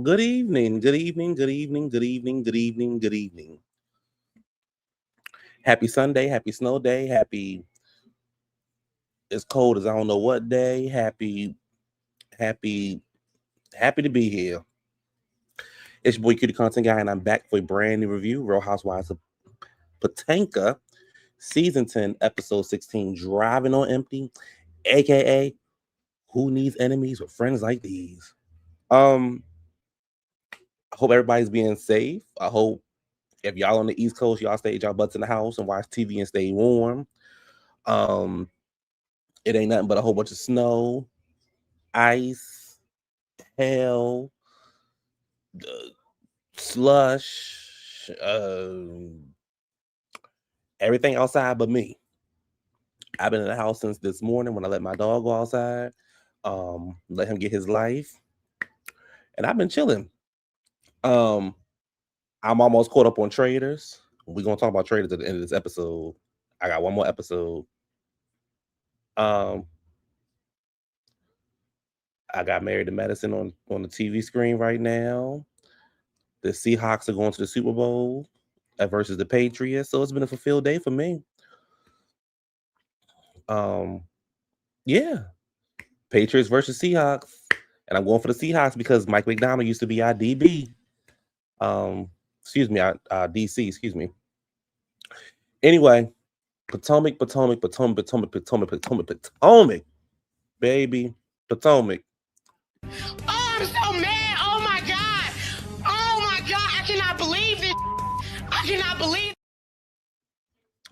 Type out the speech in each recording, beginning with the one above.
Good evening, good evening, good evening, good evening, good evening, good evening. Happy Sunday, happy snow day, happy as cold as I don't know what day. Happy, happy to be here. It's your boy Cutie Content Guy, and I'm back for a brand new review. Real Housewives of Potomac, Season 10, Episode 16, Driving on Empty, aka Who Needs Enemies with Friends Like These? Um, I hope everybody's being safe. I hope if y'all on the East Coast, y'all stay y'all butts in the house and watch TV and stay warm. Um, it ain't nothing but a whole bunch of snow, ice, hail, uh, slush, everything outside but me. I've been in the house since this morning when I let my dog go outside, let him get his life, and I've been chilling. Um, I'm almost caught up on traders. We're gonna talk about traders at the end of this episode. I got one more episode. Um, I got Married to Medicine on the TV screen right now. The Seahawks are going to the Super Bowl versus the Patriots, so it's been a fulfilled day for me. Um, yeah, Patriots versus Seahawks, and I'm going for the Seahawks because Mike McDonald used to be our DB. Excuse me, DC. Excuse me. Anyway, Potomac, Potomac, Potomac, Potomac, Potomac, Potomac, Potomac, baby, Potomac. Oh, I'm so mad. Oh my God. Oh my God. I cannot believe this. I cannot believe.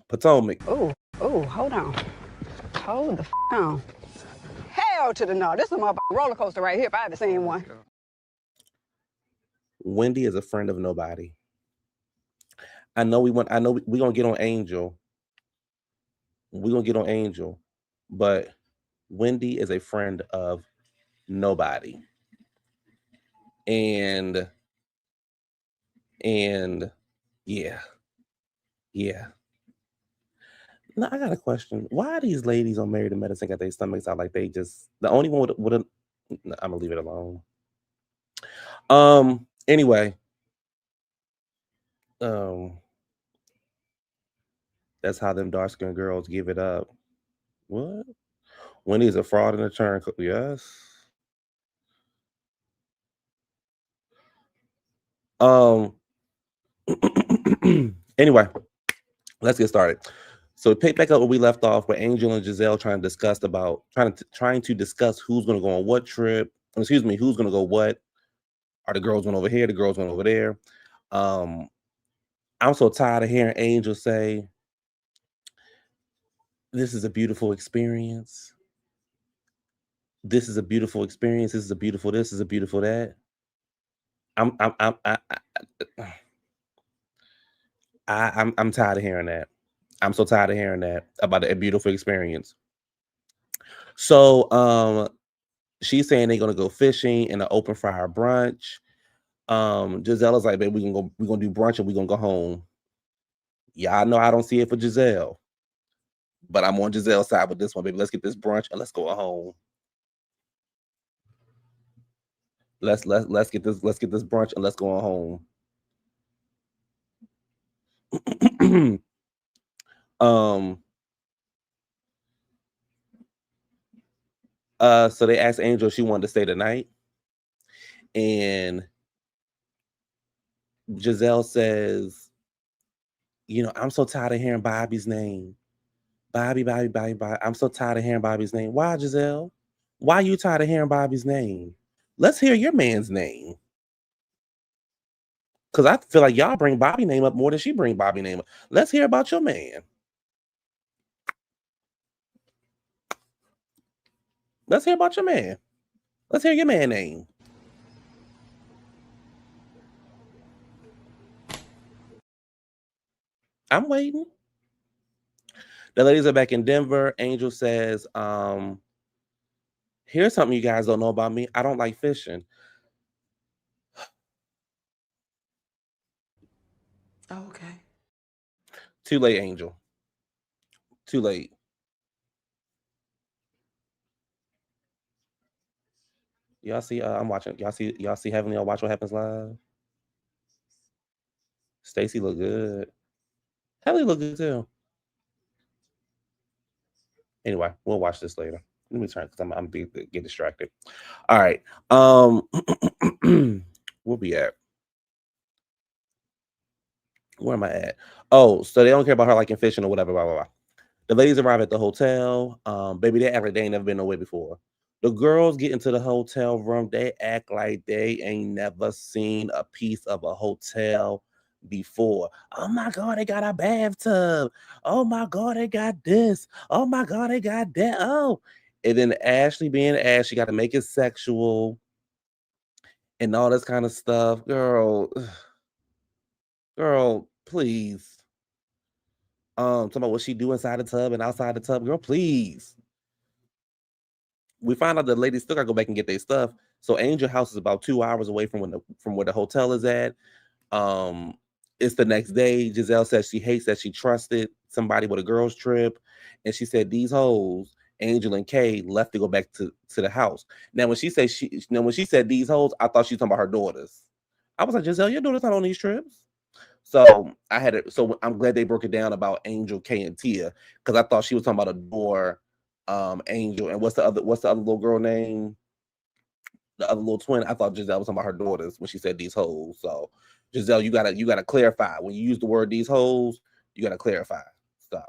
Potomac. Oh, hold on. Hold the on. Hell to the no. This is a motherfucking roller coaster right here if I ever seen one. Wendy is a friend of nobody. I know we gonna get on Angel. We're gonna get on Angel, but Wendy is a friend of nobody. And yeah, yeah. Now I got a question. Why are these ladies on Married to Medicine got their stomachs out like they just the only one with a I'm gonna leave it alone. Anyway, um that's how them dark skinned girls give it up. What? Wendy's a fraud and a turncoat. Yes. Um anyway, let's get started. So pick back up where we left off with Angel and Giselle trying to discuss who's gonna go on what trip. Excuse me, who's gonna go what? Are the girls going over here? The girls going over there? Um, I'm so tired of hearing Angel say, "This is a beautiful experience. This is a beautiful experience. This is a beautiful this. This is a beautiful that." I'm tired of hearing that. I'm so tired of hearing that about a beautiful experience. So she's saying they're gonna go fishing in an open fire brunch. Giselle's like, babe, we're gonna do brunch and we're gonna go home. Y'all know I don't see it for Giselle, but I'm on Giselle's side with this one, baby. Let's get this brunch and let's go home. Let's get this brunch and let's go home. um so they asked Angel if she wanted to stay the night, and Giselle says, I'm so tired of hearing Bobby's name. Bobby, Bobby, Bobby, Bobby. I'm so tired of hearing Bobby's name. Why, Giselle? Why are you tired of hearing Bobby's name? Let's hear your man's name. Because I feel like y'all bring Bobby name up more than she bring Bobby name up. Let's hear about your man. Let's hear about your man. Let's hear your man name. I'm waiting. The ladies are back in Denver. Angel says, here's something you guys don't know about me. I don't like fishing. Okay. Too late, Angel. Too late. Y'all see? I'm watching. Y'all see Heavenly on Watch What Happens Live. Stacy look good. Heavenly look good too. Anyway, we'll watch this later. Let me turn because I'm get distracted. All right. We'll be at. Where am I at? Oh, so they don't care about her liking fishing or whatever. Blah blah blah. The ladies arrive at the hotel. Baby, they act like they ain't never been nowhere before. The girls get into the hotel room. They act like they ain't never seen a piece of a hotel before. Oh my God, they got a bathtub. Oh my God, they got this. Oh my God, they got that. Oh. And then Ashley being Ashley got to make it sexual and all this kind of stuff. Girl, please. Talking about what she do inside the tub and outside the tub. Girl, please. We find out the ladies still gotta go back and get their stuff. So Angel House is about 2 hours away from where the hotel is at. Um, it's the next day. Giselle says she hates that she trusted somebody with a girls trip, and she said these hoes, Angel and Kay, left to go back to the house. Now when she said these hoes, I thought she was talking about her daughters. I was like, Giselle, your daughter's not on these trips. So I had it. So I'm glad they broke it down about Angel, Kay, and Tia because I thought she was talking about Adore, Angel, and what's the other little girl name? The other little twin. I thought Giselle was talking about her daughters when she said these hoes. So Giselle, you gotta clarify when you use the word these hoes. You gotta clarify. So,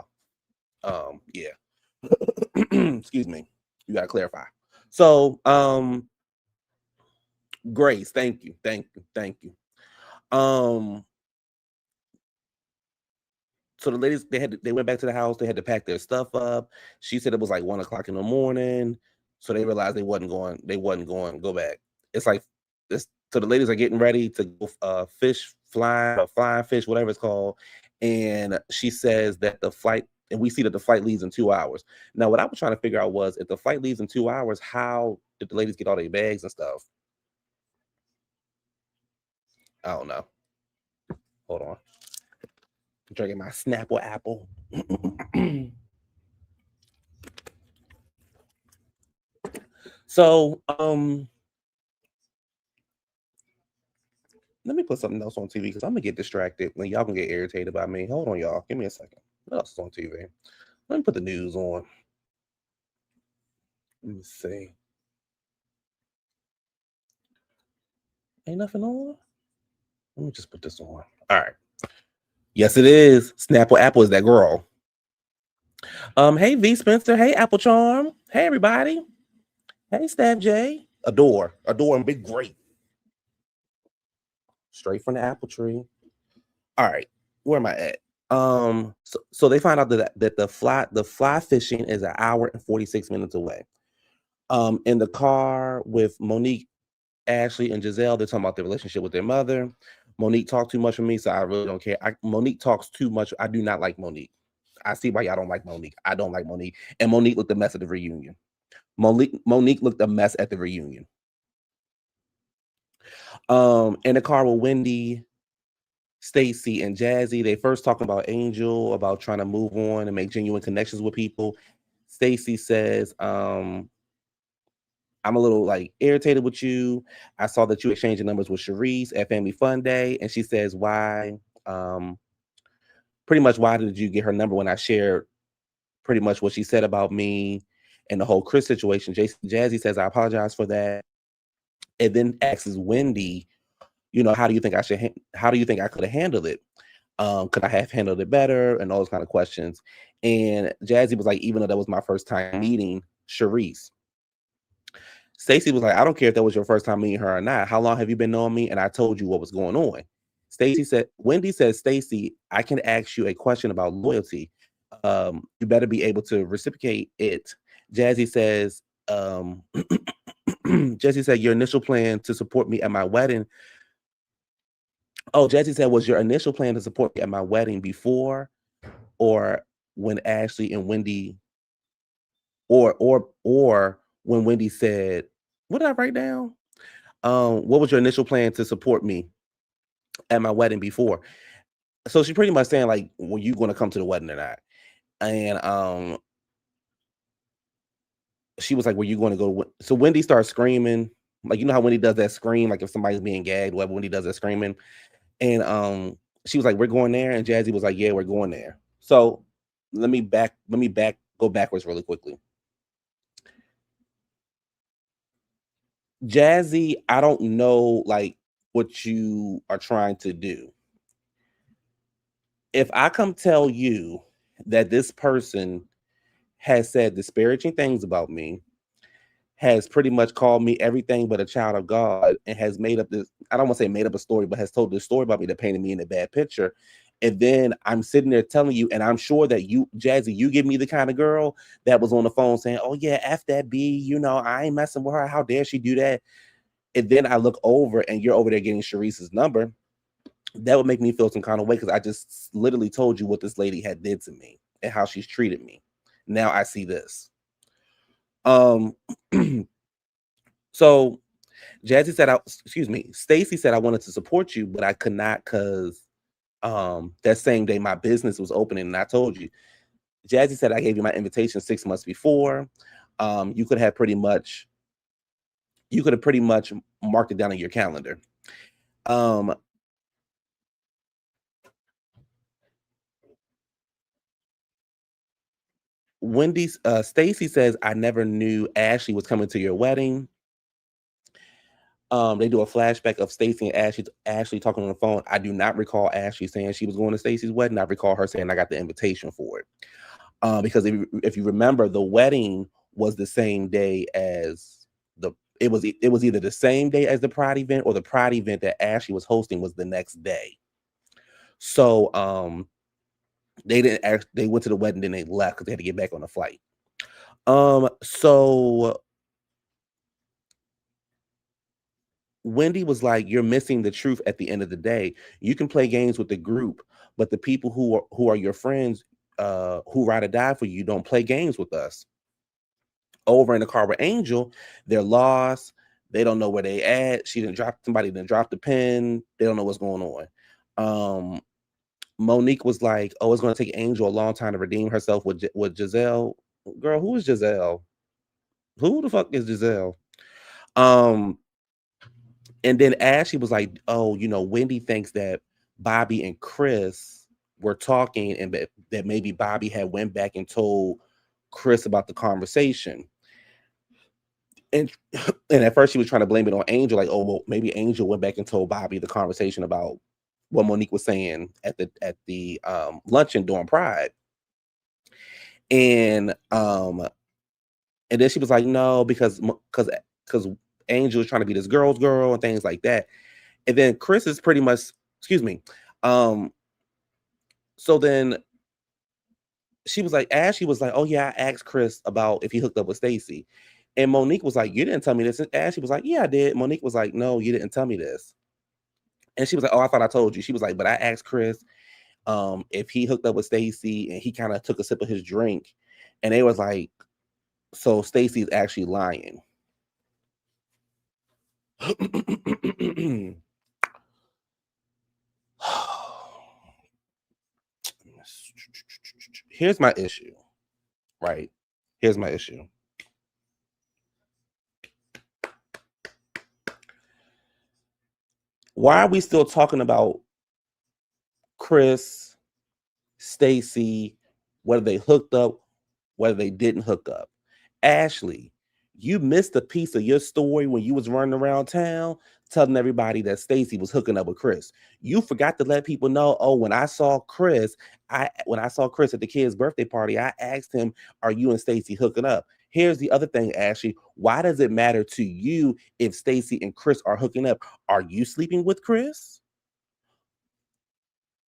yeah. Excuse me. You gotta clarify. So, Grace, thank you. So the ladies they went back to the house. They had to pack their stuff up. She said it was like 1 o'clock in the morning. So they realized they wasn't going to go back. It's like this. So the ladies are getting ready to go flying fish, whatever it's called. And she says that the flight, and we see that the flight leaves in 2 hours. Now, what I was trying to figure out was if the flight leaves in 2 hours, how did the ladies get all their bags and stuff? I don't know. Hold on. I'm drinking my Snapple apple. So, let me put something else on TV because I'm gonna get distracted when y'all can get irritated by me. Hold on, y'all. Give me a second. What else is on TV? Let me put the news on. Let me see. Ain't nothing on? Let me just put this on. All right. Yes, it is. Snapple Apple is that girl. Hey V Spencer. Hey Apple Charm. Hey everybody. Hey Stab J. Adore and Big Grape. Straight from the apple tree. All right. Where am I at? So they find out that the fly fishing is an hour and 46 minutes away. In the car with Monique, Ashley, and Giselle, they're talking about their relationship with their mother. Monique talked too much for me, so I really don't care. Monique talks too much. I do not like Monique. I see why y'all don't like Monique. I don't like Monique. And Monique looked a mess at the reunion. Monique looked a mess at the reunion. In the car with Wendy, Stacy, and Jazzy, they first talking about Angel, about trying to move on and make genuine connections with people. Stacy says, I'm a little like irritated with you. I saw that you exchanging numbers with Sharice at Family Fun Day. And she says, why? Pretty much, why did you get her number when I shared pretty much what she said about me and the whole Chris situation? Jazzy says, I apologize for that. And then asks Wendy, how do you think I could have handled it? Could I have handled it better? And all those kind of questions. And Jazzy was like, even though that was my first time meeting Sharice. Stacy was like, I don't care if that was your first time meeting her or not. How long have you been knowing me? And I told you what was going on. Wendy said, Stacy, I can ask you a question about loyalty. You better be able to reciprocate it. Jazzy says, Jazzy said, your initial plan to support me at my wedding. Oh, Jazzy said, was your initial plan to support me at my wedding before or when Ashley and Wendy or when Wendy said, what did I write down? What was your initial plan to support me at my wedding before? So she pretty much saying like, were you going to come to the wedding or not? And she was like, were you going to go? So Wendy starts screaming. Like, you know how when he does that scream, like if somebody's being gagged, whatever, when he does that screaming. And she was like, "We're going there," and Jazzy was like, "Yeah, we're going there." So go backwards really quickly. Jazzy, I don't know like what you are trying to do. If I come tell you that this person has said disparaging things about me, has pretty much called me everything but a child of God, and has made up this, I don't want to say made up a story, but has told this story about me that painted me in a bad picture. And then I'm sitting there telling you, and I'm sure that you, Jazzy, you give me the kind of girl that was on the phone saying, "Oh yeah, F that B, you know, I ain't messing with her. How dare she do that?" And then I look over and you're over there getting Sharice's number. That would make me feel some kind of way because I just literally told you what this lady had did to me and how she's treated me. Now I see this. Um so Jazzy said, excuse me, Stacy said I wanted to support you, but I could not because that same day my business was opening, and I told you. Jazzy said I gave you my invitation 6 months before. You could have pretty much marked it down on your calendar. Um Wendy's Stacy says I never knew Ashley was coming to your wedding. They do a flashback of Stacy and Ashley talking on the phone. I do not recall Ashley saying she was going to Stacy's wedding. I recall her saying I got the invitation for it. Because if you remember, the wedding was the same day as it was either the same day as the Pride event, or the Pride event that Ashley was hosting was the next day. So they went to the wedding, then they left because they had to get back on the flight. So Wendy was like, "You're missing the truth at the end of the day. You can play games with the group, but the people who are your friends, who ride or die for you, don't play games with us." Over in the car with Angel, they're lost. They don't know where they at. Somebody didn't drop the pen. They don't know what's going on. Monique was like, "Oh, it's going to take Angel a long time to redeem herself with Giselle." Girl, who is Giselle? Who the fuck is Giselle? And then Ashley was like, "Oh, you know, Wendy thinks that Bobby and Chris were talking, and that maybe Bobby had went back and told Chris about the conversation." And and at first she was trying to blame it on Angel, like, "Oh, well, maybe Angel went back and told Bobby the conversation about what Monique was saying at the luncheon during Pride." And then she was like, "No, because Angel is trying to be this girl's girl and things like that." And then Chris is pretty much, excuse me. So then Ashley was like, "Oh yeah, I asked Chris about if he hooked up with Stacy." And Monique was like, "You didn't tell me this." And Ashley was like, "Yeah, I did." Monique was like, "No, you didn't tell me this." And she was like, "Oh, I thought I told you." She was like, "But I asked Chris if he hooked up with Stacy," and he kind of took a sip of his drink. And they was like, "So Stacy's actually lying." Here's my issue, right? Here's my issue. Why are we still talking about Chris, Stacy, whether they hooked up, whether they didn't hook up? Ashley, you missed a piece of your story when you was running around town telling everybody that Stacy was hooking up with Chris. You forgot to let people know, "Oh, when I saw Chris at the kid's birthday party, I asked him, 'Are you and Stacy hooking up?'" Here's the other thing, Ashley. Why does it matter to you if Stacy and Chris are hooking up? Are you sleeping with Chris?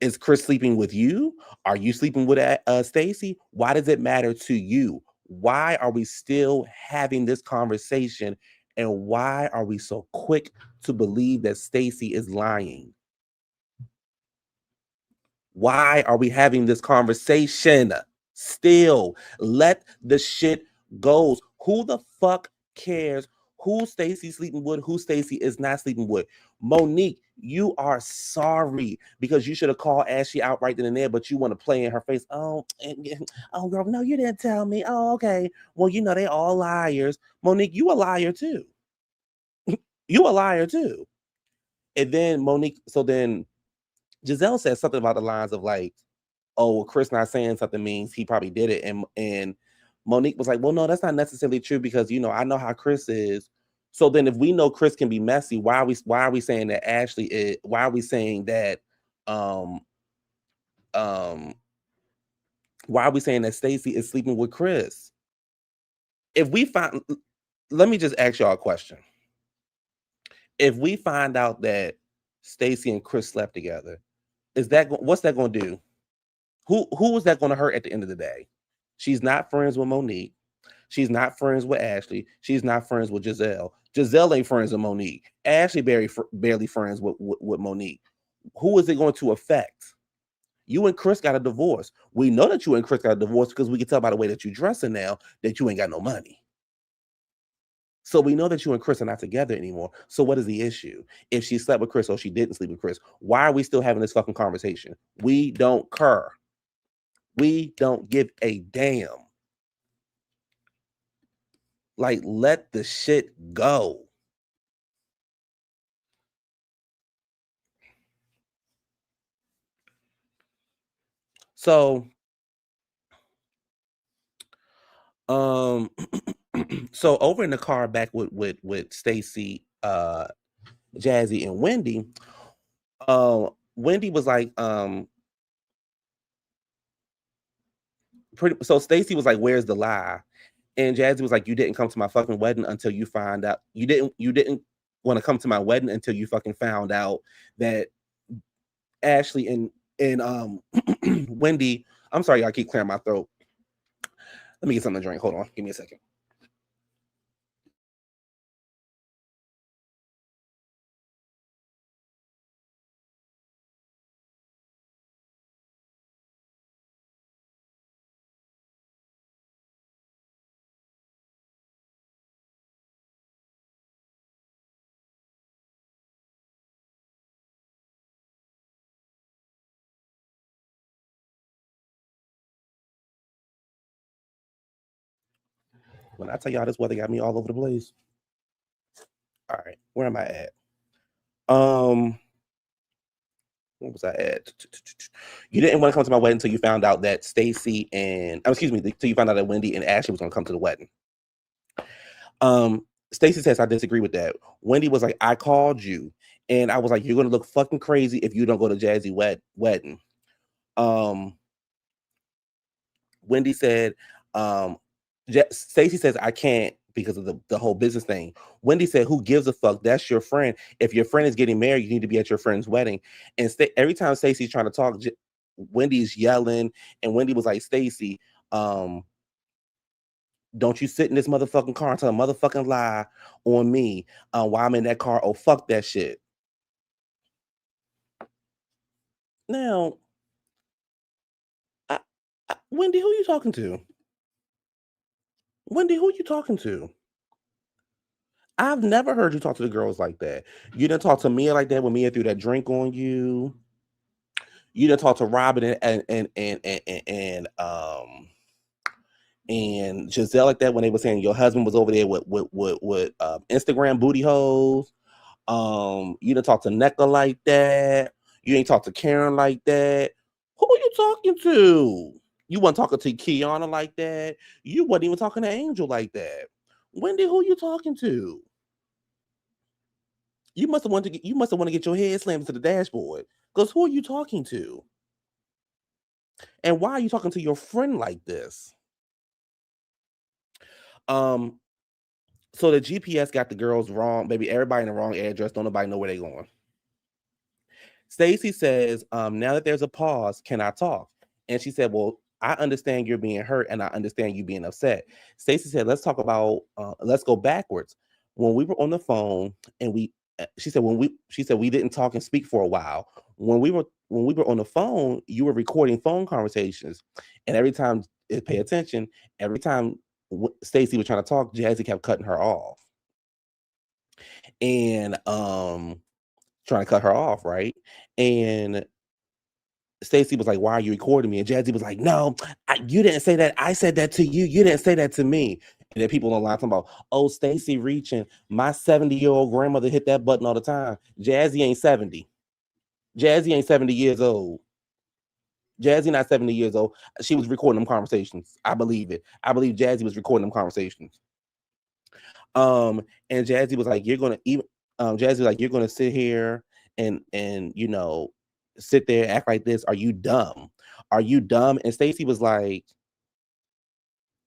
Is Chris sleeping with you? Are you sleeping with Stacy? Why does it matter to you? Why are we still having this conversation? And why are we so quick to believe that Stacy is lying? Why are we having this conversation? Still, let the shit go. Who the fuck cares who Stacy sleeping with, who Stacy is not sleeping with? Monique, you are sorry because you should have called Ashley out right then and there, but you want to play in her face. "Oh, oh, girl, no, you didn't tell me. Oh, okay. Well, you know, they all liars." Monique, you a liar too. You a liar too. And then Monique, so then Giselle said something about the lines of like, oh, well, Chris not saying something means he probably did it. And Monique was like, well, no, that's not necessarily true because I know how Chris is. So then if we know Chris can be messy, why are we saying that Ashley is why are we saying that um um why are we saying that Stacey is sleeping with Chris? If we find Let me just ask y'all a question. If we find out that Stacey and Chris slept together, what's that going to do? Who is that going to hurt at the end of the day? She's not friends with Monique. She's not friends with Ashley. She's not friends with Giselle. Giselle ain't friends with Monique. Ashley barely friends with Monique. Who is it going to affect? You and Chris got a divorce. We know that you and Chris got a divorce because we can tell by the way that you're dressing now that you ain't got no money. So we know that you and Chris are not together anymore. So what is the issue? If she slept with Chris or she didn't sleep with Chris, why are we still having this fucking conversation? We don't care. We don't give a damn. Like, let the shit go. So, so over in the car back with Stacey, Jazzy, and Wendy, Wendy was like, so Stacey was like, where's the lie? And Jazzy was like, you didn't come to my fucking wedding until you find out. You didn't want to come to my wedding until you fucking found out that Ashley and Wendy. I'm sorry, I keep clearing my throat. Let me get something to drink. Hold on, give me a second. When I tell y'all this weather got me all over the place. All right, where am I at? What was I at? You didn't want to come to my wedding until you found out that Stacey and until you found out that Wendy and Ashley was going to come to the wedding. Stacey says I disagree with that. Wendy was like, I called you, and I was like, you're going to look fucking crazy if you don't go to Jazzy wedding. Wendy said, Stacey says I can't because of the whole business thing. Wendy said, who gives a fuck? That's your friend. If your friend is getting married, you need to be at your friend's wedding. And every time Stacey's trying to talk, Wendy's yelling, and Wendy was like, Stacey, don't you sit in this motherfucking car and tell a motherfucking lie on me while I'm in that car. Oh, fuck that shit. Now, Wendy, who are you talking to? Wendy, who are you talking to? I've never heard you talk to the girls like that. You didn't talk to Mia like that when Mia threw that drink on you. You didn't talk to Robin and Giselle like that when they were saying your husband was over there with Instagram booty holes. You didn't talk to Necka like that. You ain't talk to Karen like that. Who are you talking to? You weren't talking to Kiana like that. You wasn't even talking to Angel like that. Wendy, who you talking to? You must have wanted to get your head slammed into the dashboard. Because who are you talking to? And why are you talking to your friend like this? So the GPS got the girls wrong, baby. Everybody in the wrong address. Don't nobody know where they're going. Stacey says, now that there's a pause, can I talk? And she said, well, I understand you're being hurt and I understand you being upset. Stacey said, let's talk about, let's go backwards. When we were on the phone and she said we didn't talk and speak for a while. When we were on the phone, you were recording phone conversations. And every time, pay attention, every time Stacey was trying to talk, Jazzy kept cutting her off. And trying to cut her off, right? And Stacey was like, why are you recording me? And Jazzy was like, no, you didn't say that. I said that to you. You didn't say that to me. And then people online talking about, oh, Stacey reaching. My 70-year-old grandmother hit that button all the time. Jazzy ain't 70. Jazzy ain't 70 years old. Jazzy not 70 years old. She was recording them conversations. I believe it. I believe Jazzy was recording them conversations. And Jazzy was like, you're gonna even Jazzy was like, you're gonna sit here and you know, sit there, act like this. Are you dumb? Are you dumb? And Stacey was like,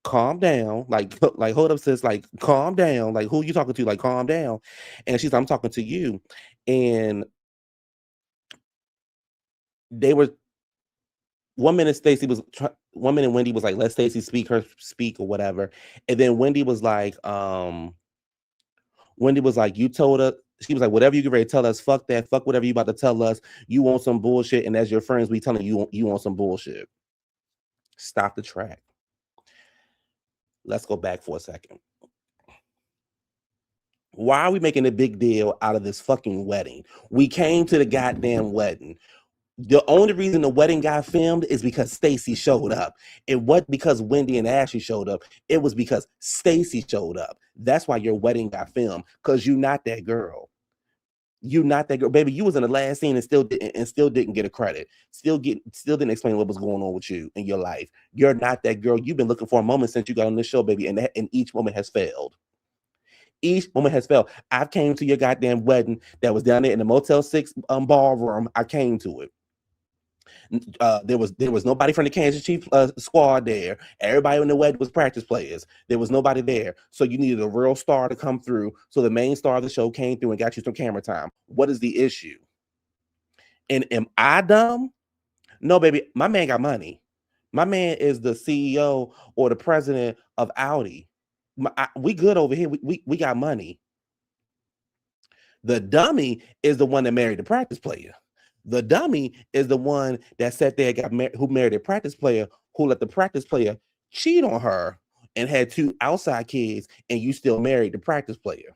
calm down, like hold up, sis, like calm down, like who you talking to, like calm down. And she's like, I'm talking to you. And they were 1 minute Stacey was 1 minute Wendy was like, let Stacey speak or whatever. And then Wendy was like, you told us, she was like, whatever you get ready to tell us, fuck that, fuck whatever you about to tell us. You want some bullshit, and as your friends, we telling you want some bullshit. Stop the track. Let's go back for a second. Why are we making a big deal out of this fucking wedding? We came to the goddamn wedding. The only reason the wedding got filmed is because Stacey showed up. It wasn't because Wendy and Ashley showed up. It was because Stacey showed up. That's why your wedding got filmed, because you're not that girl. You not that girl, baby. You was in the last scene and still didn't get a credit. Still didn't explain what was going on with you in your life. You're not that girl. You've been looking for a moment since you got on this show, baby, and each moment has failed. Each moment has failed. I came to your goddamn wedding that was down there in the Motel 6 ballroom. I came to it. There was nobody from the Kansas Chiefs squad there. Everybody in the wedding was practice players. There was nobody there. So you needed a real star to come through. So the main star of the show came through and got you some camera time. What is the issue? And am I dumb? No, baby. My man got money. My man is the CEO or the president of Audi. We good over here. We got money. The dummy is the one that married the practice player. The dummy is the one that sat there, who married a practice player, who let the practice player cheat on her and had 2 outside kids, and you still married the practice player.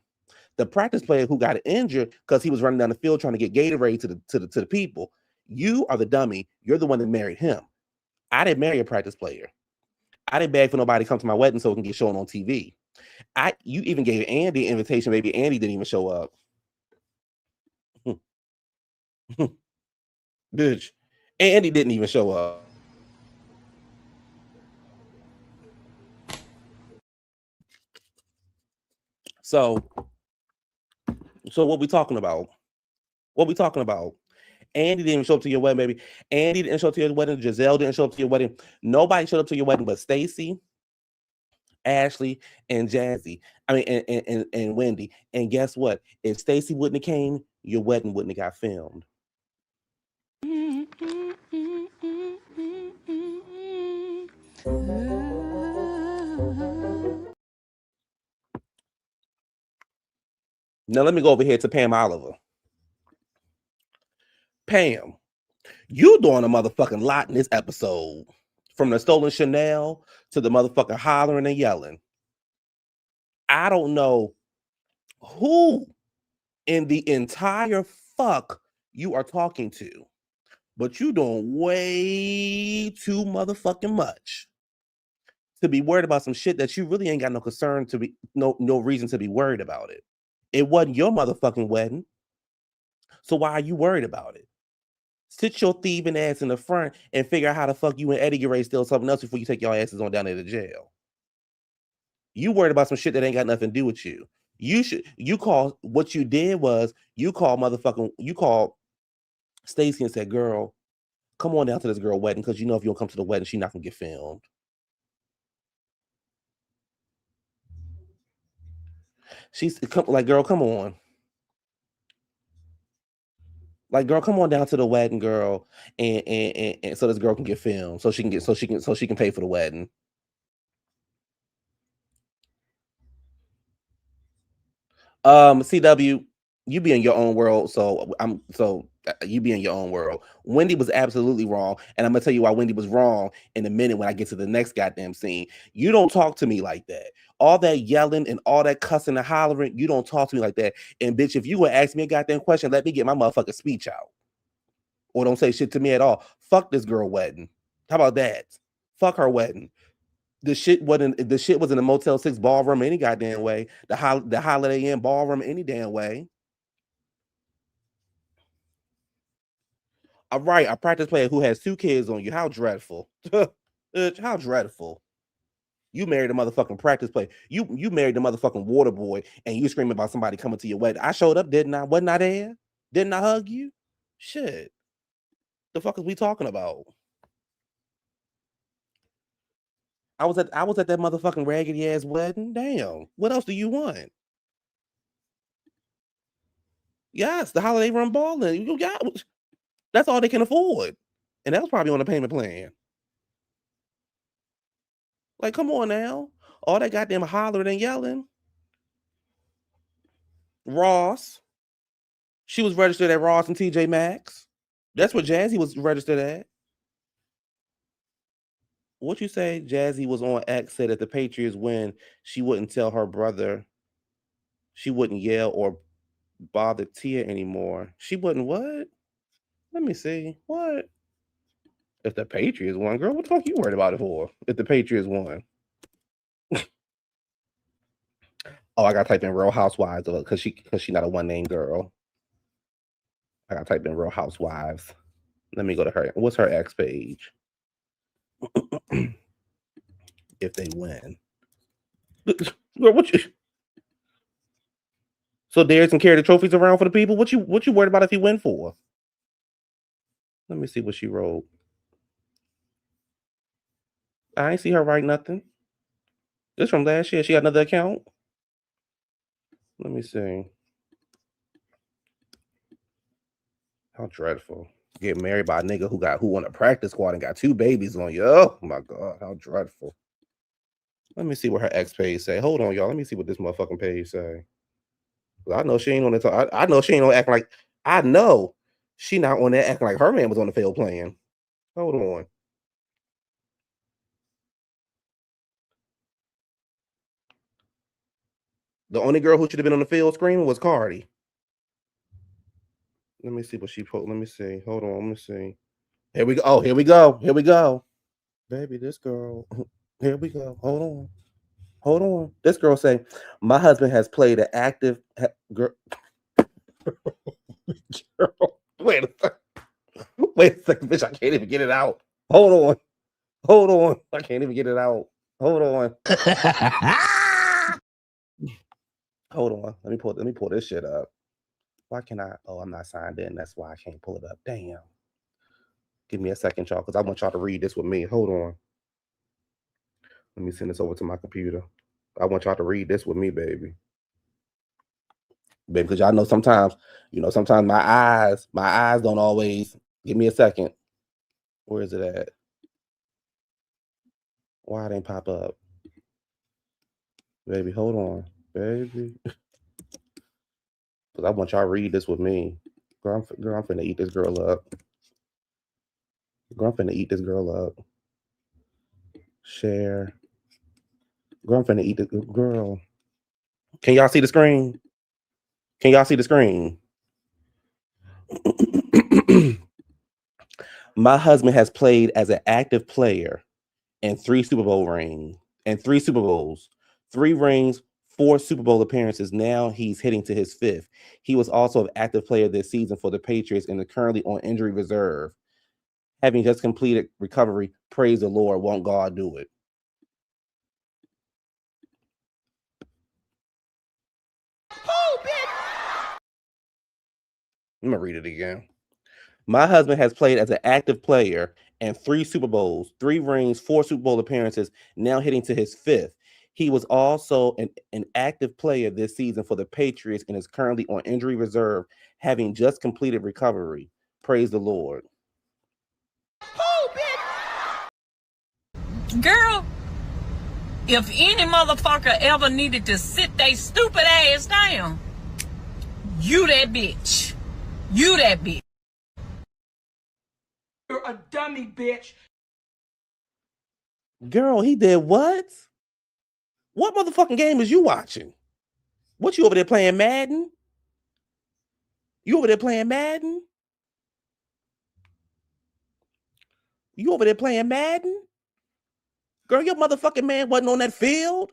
The practice player who got injured because he was running down the field trying to get Gatorade to the people. You are the dummy. You're the one that married him. I didn't marry a practice player. I didn't beg for nobody to come to my wedding so it can get shown on TV. You even gave Andy an invitation. Baby, Andy didn't even show up. Bitch, Andy didn't even show up. So what we talking about? What we talking about? Andy didn't even show up to your wedding, baby. Andy didn't show up to your wedding. Giselle didn't show up to your wedding. Nobody showed up to your wedding but Stacey, Ashley, and Jazzy. I mean, and Wendy. And guess what? If Stacey wouldn't have came, your wedding wouldn't have got filmed. Now let me go over here to Pam Oliver. Pam, you doing a motherfucking lot in this episode. From the stolen Chanel to the motherfucking hollering and yelling. I don't know who in the entire fuck you are talking to, but you doing way too motherfucking much to be worried about some shit that you really ain't got no concern to be, no reason to be worried about it. It wasn't your motherfucking wedding. So why are you worried about it? Sit your thieving ass in the front and figure out how the fuck you and Eddie get ready to steal something else before you take your asses on down there to jail. You worried about some shit that ain't got nothing to do with you. You call, what you did was you called Stacey and said, girl, come on down to this girl wedding, because you know if you don't come to the wedding, she's not gonna get filmed. She's like, girl, come on. Like, girl, come on down to the wedding, girl, and so this girl can get filmed, so she can pay for the wedding. CW, you be in your own world, so you be in your own world. Wendy was absolutely wrong, and I'm gonna tell you why Wendy was wrong in a minute when I get to the next goddamn scene. You don't talk to me like that. All that yelling and all that cussing and hollering, you don't talk to me like that. And bitch, if you gonna ask me a goddamn question, let me get my motherfucking speech out. Or don't say shit to me at all. Fuck this girl wedding. How about that? Fuck her wedding. The shit was in the Motel 6 ballroom any goddamn way. The Holiday Inn ballroom any damn way. All right, a practice player who has 2 kids on you. How dreadful. How dreadful. You married a motherfucking practice player. You married the motherfucking water boy, and you screaming about somebody coming to your wedding. I showed up, didn't I? Wasn't I there? Didn't I hug you? Shit. The fuck is we talking about? I was at that motherfucking raggedy ass wedding. Damn. What else do you want? Yes, the holiday room balling. You got that's all they can afford. And that was probably on the payment plan. Like, come on now. All that goddamn hollering and yelling. Ross. She was registered at Ross and TJ Maxx. That's what Jazzy was registered at. What you say? Jazzy was on X, said that the Patriots win, she wouldn't tell her brother. She wouldn't yell or bother Tia anymore. She wouldn't what? Let me see. What? If the Patriots won, girl, what the fuck you worried about it for? If the Patriots won. Oh, I gotta type in Real Housewives because she not a one-name girl. I gotta type in Real Housewives. Let me go to her. What's her X page? If they win. Girl, what you... So Darius can carry the trophies around for the people? What you worried about if he win for? Let me see what she wrote. I ain't see her write nothing. This from last year. She got another account. Let me see. How dreadful. Get married by a nigga who on a practice squad and got 2 babies on you. Oh my God, how dreadful. Let me see what her ex page say. Hold on, y'all. Let me see what this motherfucking page say. I know she ain't on the I know she ain't on acting like I know she not on there acting like her man was on the field playing. Hold on. The only girl who should have been on the field screaming was Cardi. Let me see what she put. Let me see. Hold on. Let me see. Here we go. Oh, here we go. Here we go. Baby, this girl. Here we go. Hold on. Hold on. This girl say, my husband has played an active girl. Wait a second. Wait a second, bitch. I can't even get it out. Hold on. Hold on. I can't even get it out. Hold on. Hold on. Let me pull this shit up. Why can I? Oh, I'm not signed in. That's why I can't pull it up. Damn. Give me a second, y'all, because I want y'all to read this with me. Hold on. Let me send this over to my computer. I want y'all to read this with me, baby. Baby, because y'all know sometimes, sometimes my eyes don't always. Give me a second. Where is it at? Why it ain't pop up? Baby, hold on. Baby. Because I want y'all to read this with me. Girl, I'm finna eat this girl up. Girl, I'm finna eat this girl up. Share. Girl, I'm finna eat this girl. Can y'all see the screen? Can y'all see the screen? My husband has played as an active player in 3 Super Bowl rings and 3 Super Bowls, 3 rings, 4 Super Bowl appearances. Now he's heading to his 5th. He was also an active player this season for the Patriots and is currently on injury reserve. Having just completed recovery, praise the Lord. Won't God do it? I'm going to read it again. My husband has played as an active player in 3 Super Bowls, 3 rings, 4 Super Bowl appearances, now heading to his 5th. He was also an active player this season for the Patriots and is currently on injury reserve, having just completed recovery. Praise the Lord. Girl, if any motherfucker ever needed to sit they stupid ass down, you that bitch. You that bitch. You're a dummy, bitch. Girl, he did what? What motherfucking game is you watching? What, you over there playing Madden? You over there playing Madden? You over there playing Madden? Girl, your motherfucking man wasn't on that field.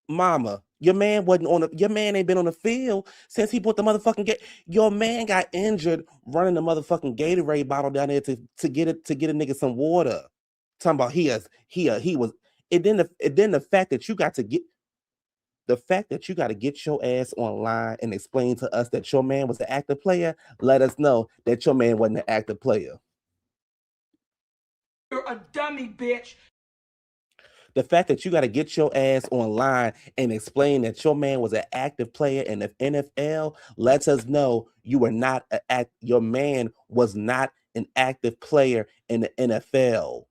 Mama, your man wasn't on your man ain't been on the field since he put the motherfucking your man got injured running the motherfucking Gatorade bottle down there to get a nigga some water. Talking about he was the fact that you got to get your ass online and explain to us that your man was an active player, let us know that your man wasn't an active player. You're a dummy, bitch. The fact that you got to get your ass online and explain that your man was an active player in the NFL lets us know you were not your man was not an active player in the NFL.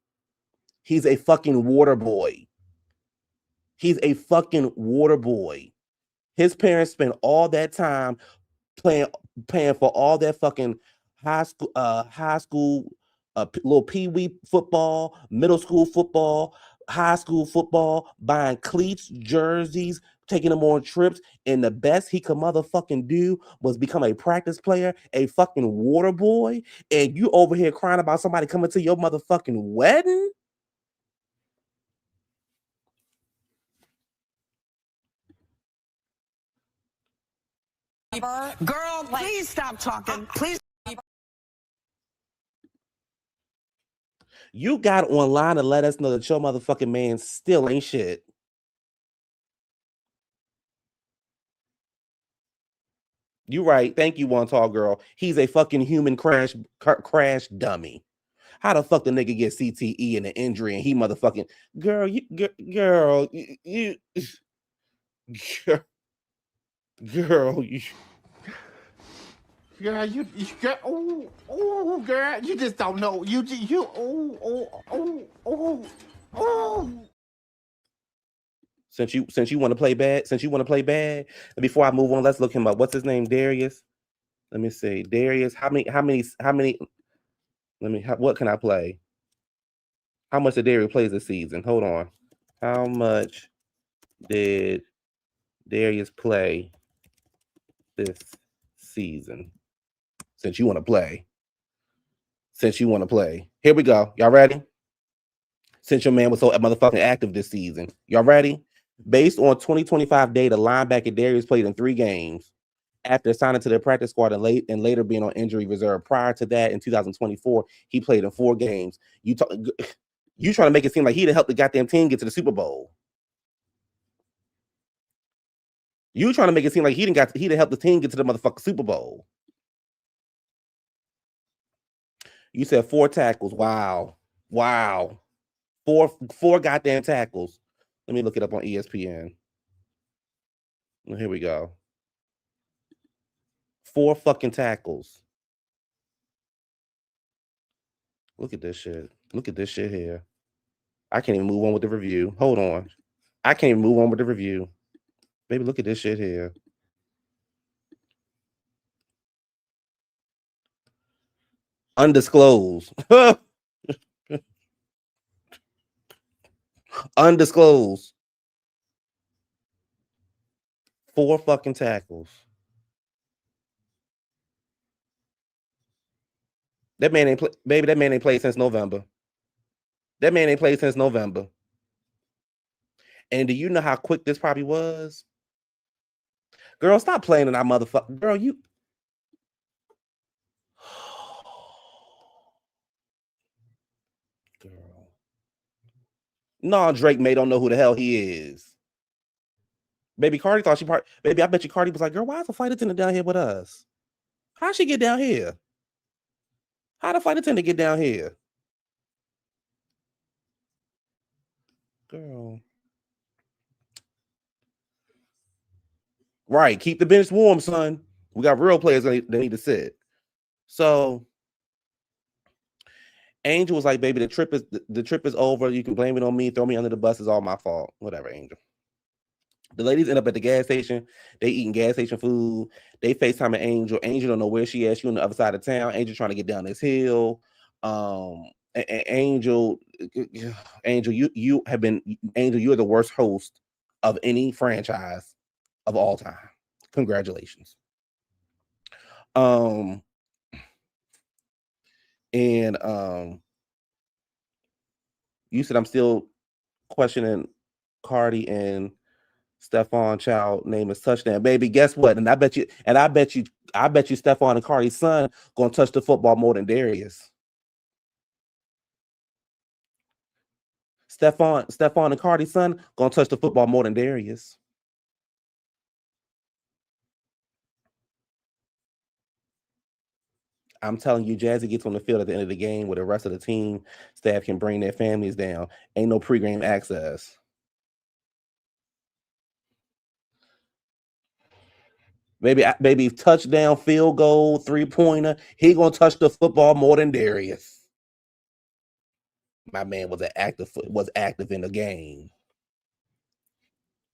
He's a fucking water boy. He's a fucking water boy. His parents spent all that time paying for all that fucking high school, little pee-wee football, middle school football, high school football, buying cleats, jerseys, taking them on trips, and the best he could motherfucking do was become a practice player, a fucking water boy, and you over here crying about somebody coming to your motherfucking wedding? Girl, please stop talking. Please. You got online to let us know that your motherfucking man still ain't shit. You right. Thank you, one tall girl. He's a fucking human crash dummy. How the fuck the nigga get CTE and an injury and he motherfucking girl, you girl, you girl, you. Girl, you girl, oh, girl, you just don't know. You Since you want to play bad, before I move on, let's look him up. What's his name? Darius. Let me see. Darius. How many? What can I play? How much did Darius play this season? Hold on. How much did Darius play this season? Since you want to play. Here we go. Y'all ready? Since your man was so motherfucking active this season. Y'all ready? Based on 2025 data, linebacker Darius played in 3 games after signing to the practice squad and later being on injury reserve. Prior to that, in 2024, he played in 4 games. You trying to make it seem like he'd help the goddamn team get to the Super Bowl. You trying to make it seem like he'd help the team get to the motherfucking Super Bowl. You said 4 tackles. Wow. 4 goddamn tackles. Let me look it up on ESPN. Here we go. 4 fucking tackles. Look at this shit. Look at this shit here. I can't even move on with the review. Hold on. I can't even move on with the review. Baby, look at this shit here. Undisclosed. Undisclosed. 4 fucking tackles. That man ain't played since November. And do you know how quick this probably was? Girl, stop playing in our motherfucker. Girl, you. Girl. No, Drake May don't know who the hell he is. Baby Cardi thought baby, I bet you Cardi was like, girl, why is the flight attendant down here with us? How'd she get down here? How'd the flight attendant get down here? Girl. Right, keep the bench warm, son. We got real players that need to sit. So Angel was like, baby, the trip is over. You can blame it on me. Throw me under the bus. It's all my fault. Whatever, Angel. The ladies end up at the gas station. They eating gas station food. They FaceTime Angel. Angel don't know where she is. She on the other side of town. Angel trying to get down this hill. Angel, you have been Angel. You're the worst host of any franchise of all time. Congratulations. You said I'm still questioning Cardi and Stephon child name is touchdown, baby. Guess what? And I bet you Stephon and Cardi's son gonna touch the football more than Darius. Stephon and Cardi's son gonna touch the football more than Darius. I'm telling you, Jazzy gets on the field at the end of the game where the rest of the team staff can bring their families down. Ain't no pregame access. Maybe touchdown, field goal, 3-pointer. He gonna touch the football more than Darius. My man was active in the game.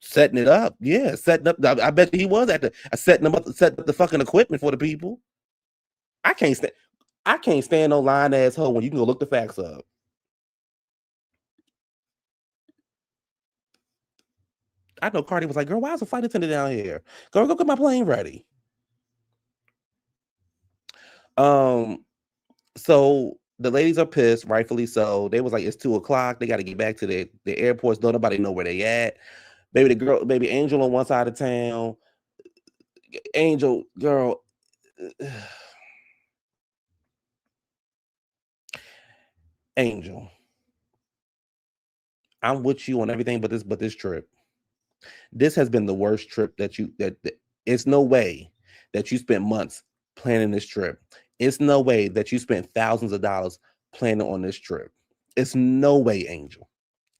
Setting it up, yeah. Setting up. I bet you he was setting them up, setting up the fucking equipment for the people. I can't stand no lying asshole when you can go look the facts up. I know Cardi was like, girl, why is the flight attendant down here? Go get my plane ready. So the ladies are pissed, rightfully so. They was like, it's 2:00. They got to get back to the airports. Don't nobody know where they at. Baby Angel on one side of town. Angel, girl. Angel. I'm with you on everything but this trip. This has been the worst trip that it's no way that you spent months planning this trip. It's no way that you spent thousands of dollars planning on this trip. It's no way, Angel.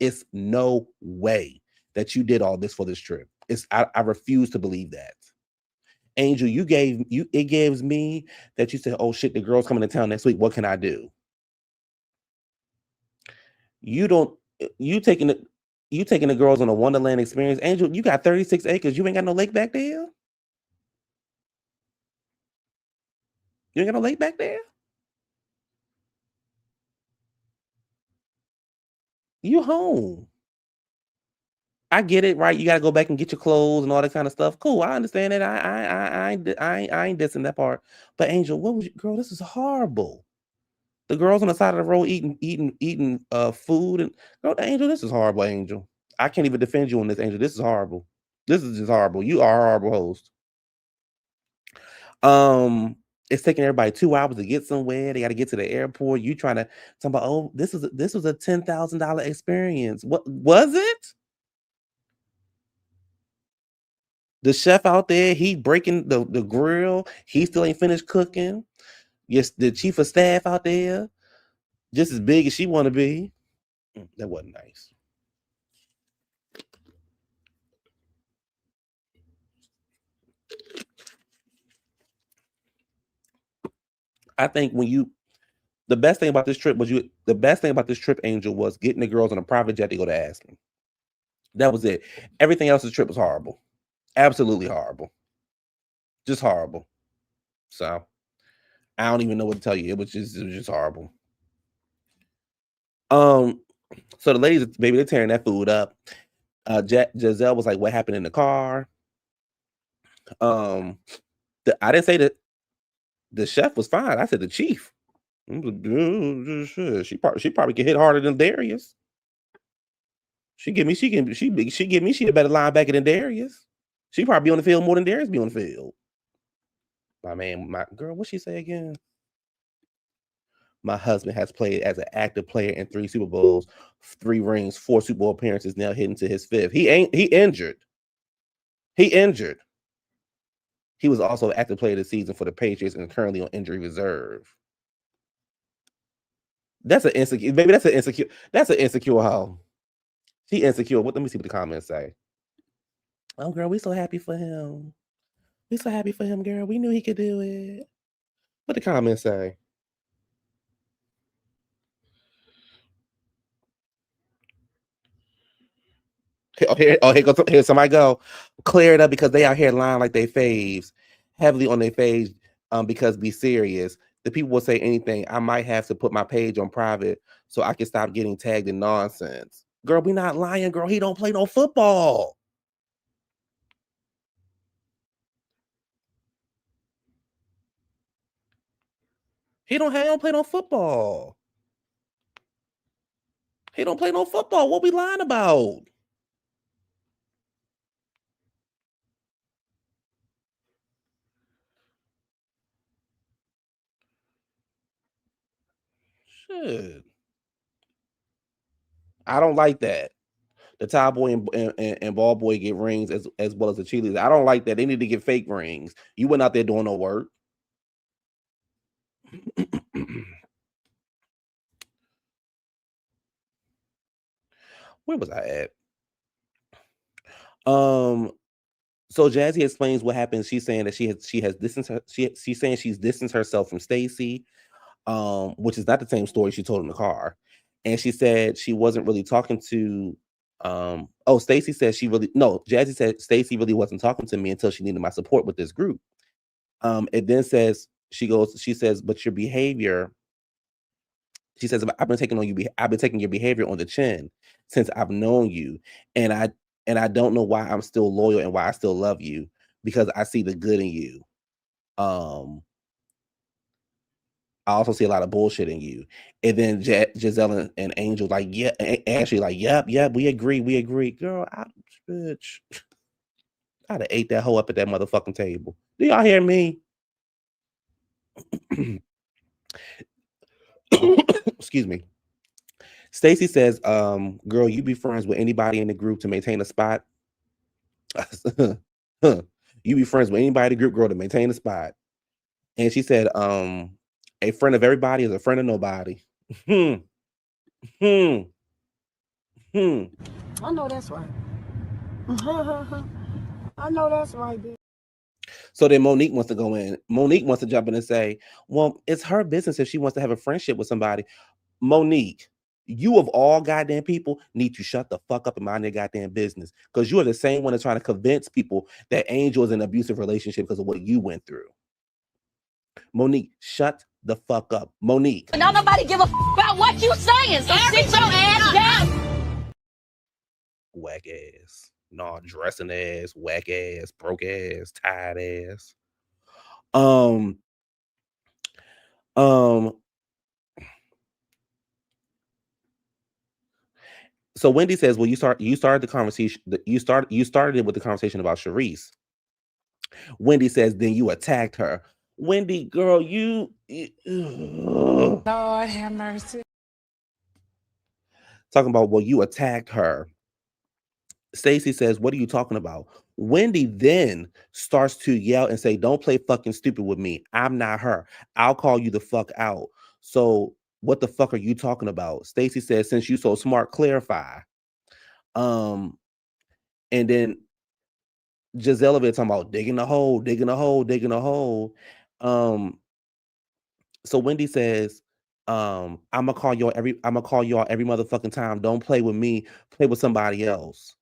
It's no way that you did all this for this trip. I refuse to believe that. Angel, it gives me that you said, oh shit, the girl's coming to town next week. What can I do? You taking the girls on a Wonderland experience. Angel, you got 36 acres. You ain't got no lake back there? You ain't got no lake back there? You home. I get it, right? You gotta go back and get your clothes and all that kind of stuff. Cool, I understand it. I ain't dissing that part. But Angel, girl? This is horrible. The girls on the side of the road eating food and girl, Angel, this is horrible, Angel. I can't even defend you on this, Angel. This is horrible. This is just horrible. You are a horrible host. It's taking everybody 2 hours to get somewhere. They got to get to the airport. You trying to talk about, oh, this was a $10,000 experience. What was it? The chef out there, he breaking the grill. He still ain't finished cooking. Yes, the chief of staff out there, just as big as she want to be. That wasn't nice. I think the best thing about this trip, Angel, was getting the girls on a private jet to go to Aspen. That was it. Everything else, the trip was horrible. Absolutely horrible. Just horrible. So I don't even know what to tell you. It was just horrible. So the ladies, baby, they're tearing that food up. Giselle was like, what happened in the car? I didn't say that the chef was fine. I said the chief. She probably can hit harder than Darius. She a better linebacker than Darius. She probably be on the field more than Darius be on the field. My girl, what she say again? My husband has played as an active player in 3 Super Bowls, 3 rings, 4 Super Bowl appearances, now heading to his 5th. He injured. He was also an active player this season for the Patriots and currently on injury reserve. That's an insecure, baby. That's an insecure hoe. She insecure. Let me see what the comments say. Oh, girl, we so happy for him. We so happy for him, girl. We knew he could do it. What the comments say? Here somebody go. Clear it up because they out here lying like they faves, heavily on their faves, because be serious. The people will say anything. I might have to put my page on private so I can stop getting tagged in nonsense. Girl, we not lying, girl. He don't play no football. He don't play no football. He don't play no football. What we lying about? Shit. I don't like that. The tie boy and ball boy get rings as well as the cheerleaders. I don't like that. They need to get fake rings. You went out there doing no work. Where was I at? So Jazzy explains what happened. She's saying that she has distanced her. She's saying she's distanced herself from Stacy, which is not the same story she told in the car. And she said she wasn't really talking to. Stacy said Jazzy said Stacy really wasn't talking to me until she needed my support with this group. It then says she says, but your behavior. She says, I've been taking your behavior on the chin since I've known you, and I don't know why I'm still loyal and why I still love you, because I see the good in you. I also see a lot of bullshit in you. And then Giselle and Angel like, yeah, Ashley like, yep, we agree. Girl, bitch, I'd have ate that hoe up at that motherfucking table. Do y'all hear me? Excuse me. Stacy says, girl, you be friends with anybody in the group to maintain a spot. You be friends with anybody in the group, girl, to maintain a spot. And she said, a friend of everybody is a friend of nobody. I know that's right. I know that's right, bitch. So then Monique wants to go in. Monique wants to jump in and say, well, it's her business if she wants to have a friendship with somebody. Monique, you of all goddamn people need to shut the fuck up and mind their goddamn business, because you are the same one that's trying to convince people that Angel is in an abusive relationship because of what you went through. Monique, shut the fuck up. Monique. Now nobody give a about what you saying, so sit your ass down. Whack ass. No, dressing ass, whack ass, broke ass, tired ass. So Wendy says, well, you started the conversation. You started it with the conversation about Sharice. Wendy says, then you attacked her. Wendy, girl, you Lord have mercy. Talking about, well, you attacked her. Stacy says, what are you talking about? Wendy then starts to yell and say, don't play fucking stupid with me. I'm not her. I'll call you the fuck out. So what the fuck are you talking about? Stacy says, since you so smart, clarify. And then Giselle talking about digging a hole. So Wendy says, I'm gonna call y'all every motherfucking time. Don't play with me, play with somebody else.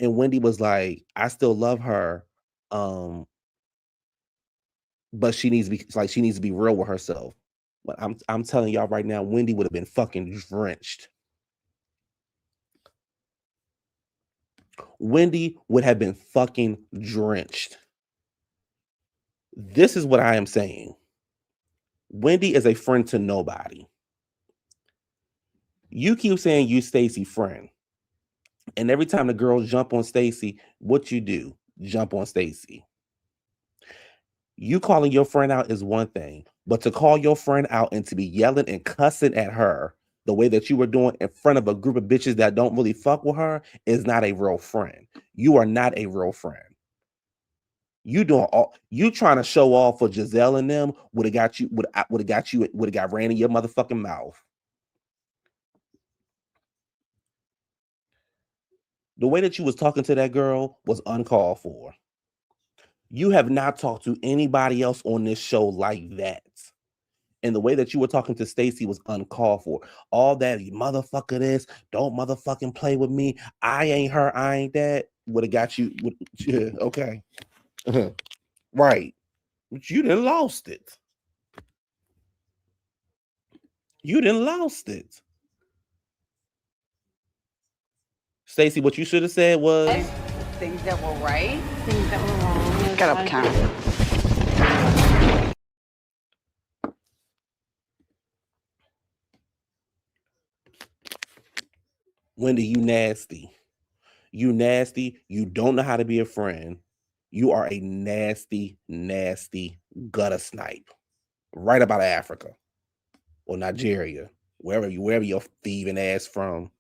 And Wendy was like, I still love her. But she needs to be real with herself. But I'm telling y'all right now, Wendy would have been fucking drenched. Wendy would have been fucking drenched. This is what I am saying. Wendy is a friend to nobody. You keep saying you Stacy friend. And every time the girls jump on Stacy, what you do? Jump on Stacy. You calling your friend out is one thing, but to call your friend out and to be yelling and cussing at her the way that you were doing in front of a group of bitches that don't really fuck with her is not a real friend. You are not a real friend. You trying to show off for Giselle and them would have got ran in your motherfucking mouth. The way that you was talking to that girl was uncalled for. You have not talked to anybody else on this show like that. And the way that you were talking to Stacy was uncalled for. All that motherfucker this, don't motherfucking play with me. I ain't her, I ain't that. Would have got you. Okay. Right. But you done lost it. Stacy, what you should have said was Things that were right. Things that were wrong. Get up, Karen. Wendy, you nasty. You nasty. You don't know how to be a friend. You are a nasty, nasty gutter snipe. Right about Africa or Nigeria, wherever you're thieving ass from.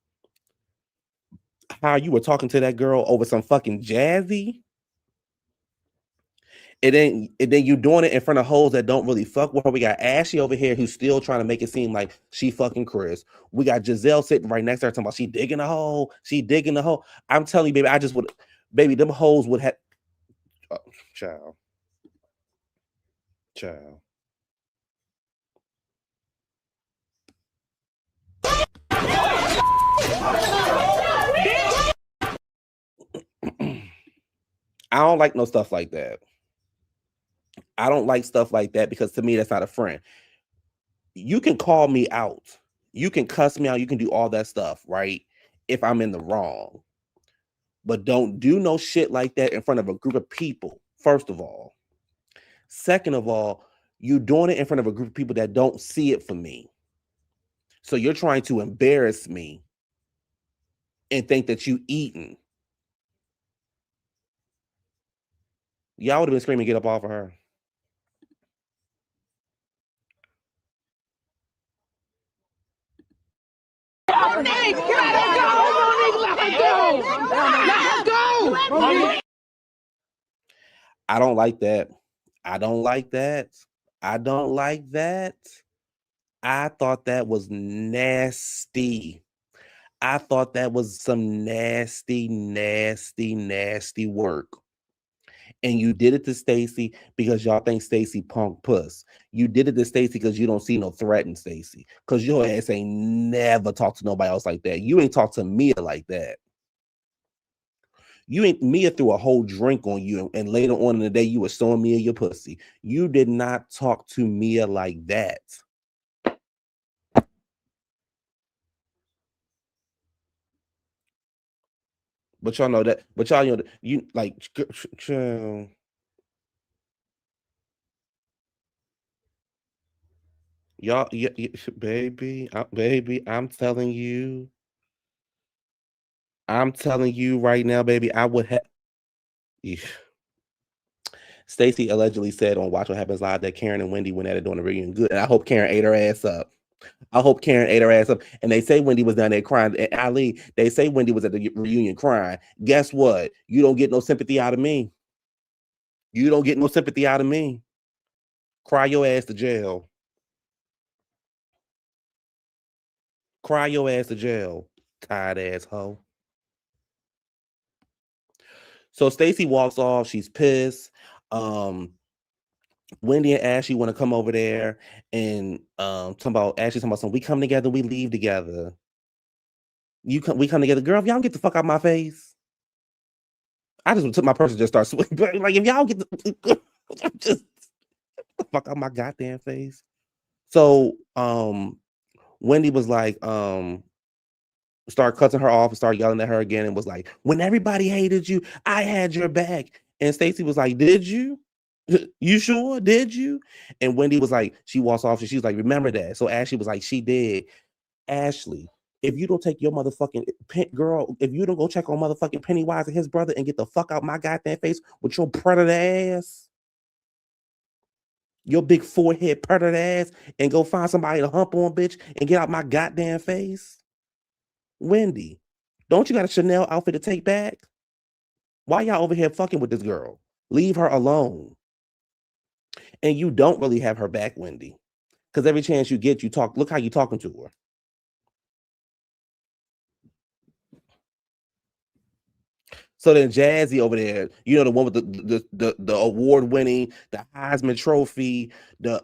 How you were talking to that girl over some fucking jazzy? And then you doing it in front of hoes that don't really fuck with her. We got Ashley over here who's still trying to make it seem like she fucking Chris. We got Giselle sitting right next to her talking about she digging the hole. She digging the hole. I'm telling you, baby, I just would, baby, them hoes would have. Oh, child. I don't like no stuff like that. I don't like stuff like that because to me, that's not a friend. You can call me out. You can cuss me out. You can do all that stuff, right? If I'm in the wrong. But don't do no shit like that in front of a group of people, first of all. Second of all, you doing it in front of a group of people that don't see it for me. So you're trying to embarrass me and think that you eating. Y'all would have been screaming, get up off of her. Hey, let her go! Let her go! Let her go! I don't like that. I don't like that. I don't like that. I thought that was nasty. I thought that was some nasty, nasty, nasty work. And you did it to Stacey because y'all think Stacey punk puss. You did it to Stacey because you don't see no threat in Stacey. Because your ass ain't never talked to nobody else like that. You ain't talked to Mia like that. You ain't Mia threw a whole drink on you, and later on in the day, you were showing Mia your pussy. You did not talk to Mia like that. But y'all know that. But y'all know you like. Y'all, baby, baby, I'm telling you right now, baby, I would have. Stacey allegedly said on Watch What Happens Live that Karen and Wendy went at it during the reunion. Good, and I hope Karen ate her ass up. And they say Wendy was down there crying. And Ali, they say Wendy was at the reunion crying. Guess what? You don't get no sympathy out of me. You don't get no sympathy out of me. Cry your ass to jail. Cry your ass to jail, tired asshole. So Stacey walks off. She's pissed. Wendy and Ashley want to come over there and talking about something. We come together, we leave together. We come together, girl. If y'all get the fuck out my face, I just took my purse and just start swinging. Like if y'all get just the fuck out my goddamn face. So Wendy was like, start cutting her off and start yelling at her again and was like, when everybody hated you, I had your back. And Stacey was like, did you? You sure? Did you? And Wendy was like, she walks off and she's like, remember that. So Ashley was like, she did. Ashley, if you don't take your motherfucking girl, if you don't go check on motherfucking Pennywise and his brother and get the fuck out my goddamn face with your predator ass, your big forehead predator ass, and go find somebody to hump on, bitch, and get out my goddamn face. Wendy, don't you got a Chanel outfit to take back? Why y'all over here fucking with this girl? Leave her alone. And you don't really have her back, Wendy. Because every chance you get, you talk. Look how you talking to her. So then Jazzy over there, you know, the one with the award-winning, the Heisman Trophy, the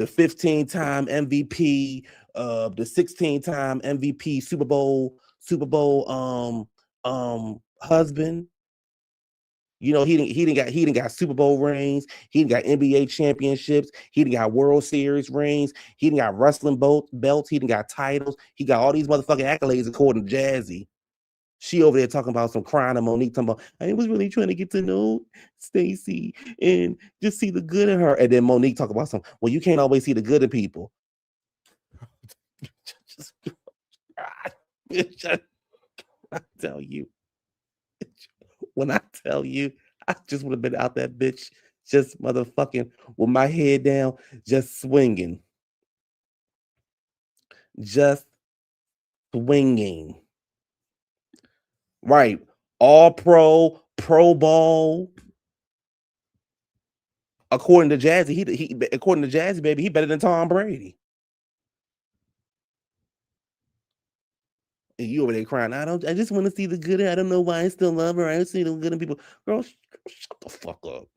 15-time MVP, the 16-time MVP Super Bowl husband. You know, he didn't got Super Bowl rings. He didn't got NBA championships. He didn't got World Series rings. He didn't got wrestling belts. He didn't got titles. He got all these motherfucking accolades according to Jazzy. She over there talking about some crying and Monique talking about, I was really trying to get to know Stacey and just see the good in her. And then Monique talking about some, well, you can't always see the good in people. you, I just would have been out that bitch, just motherfucking with my head down, just swinging. Just swinging. Right. All pro bowl. According to Jazzy, according to Jazzy, baby, he better than Tom Brady. And you over there crying. I just want to see the good. I don't know why I still love her. I don't see the good in people. Girl, shut the fuck up.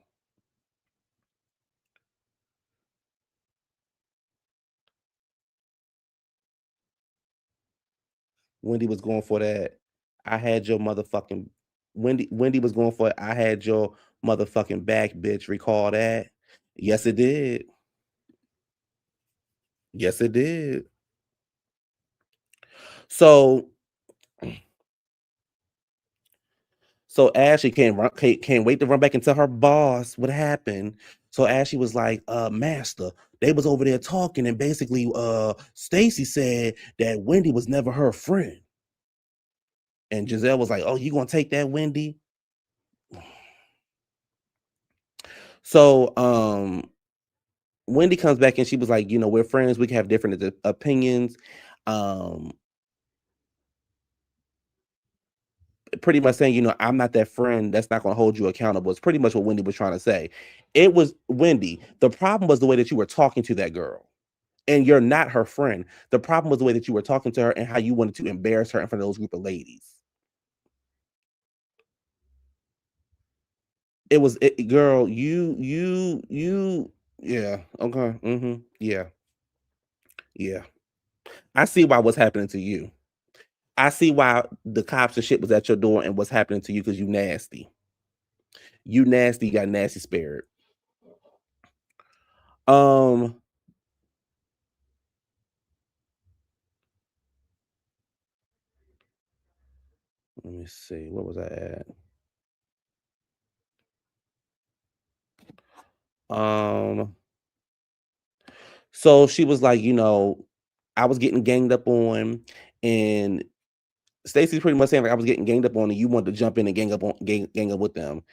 Wendy was going for that. I had your motherfucking Wendy was going for it. I had your motherfucking back, bitch. Recall that? Yes, it did. Yes, it did. So Ashley can't wait to run back and tell her boss what happened. So Ashley was like, Master, they was over there talking, and basically Stacy said that Wendy was never her friend. And Giselle was like, oh, you gonna take that, Wendy? So Wendy comes back and she was like, we're friends, we can have different opinions. Pretty much saying, I'm not that friend that's not going to hold you accountable. It's pretty much what Wendy was trying to say. It was Wendy. The problem was the way that you were talking to that girl, and you're not her friend. The problem was the way that you were talking to her and how you wanted to embarrass her in front of those group of ladies. It was, girl, you, yeah, okay, yeah. I see why what's happening to you. I see why the cops and shit was at your door and what's happening to you, because you nasty. You nasty, got nasty spirit. Let me see. Where was I at? So she was like, I was getting ganged up on, and Stacey's pretty much saying like I was getting ganged up on, and you wanted to jump in and gang up with them.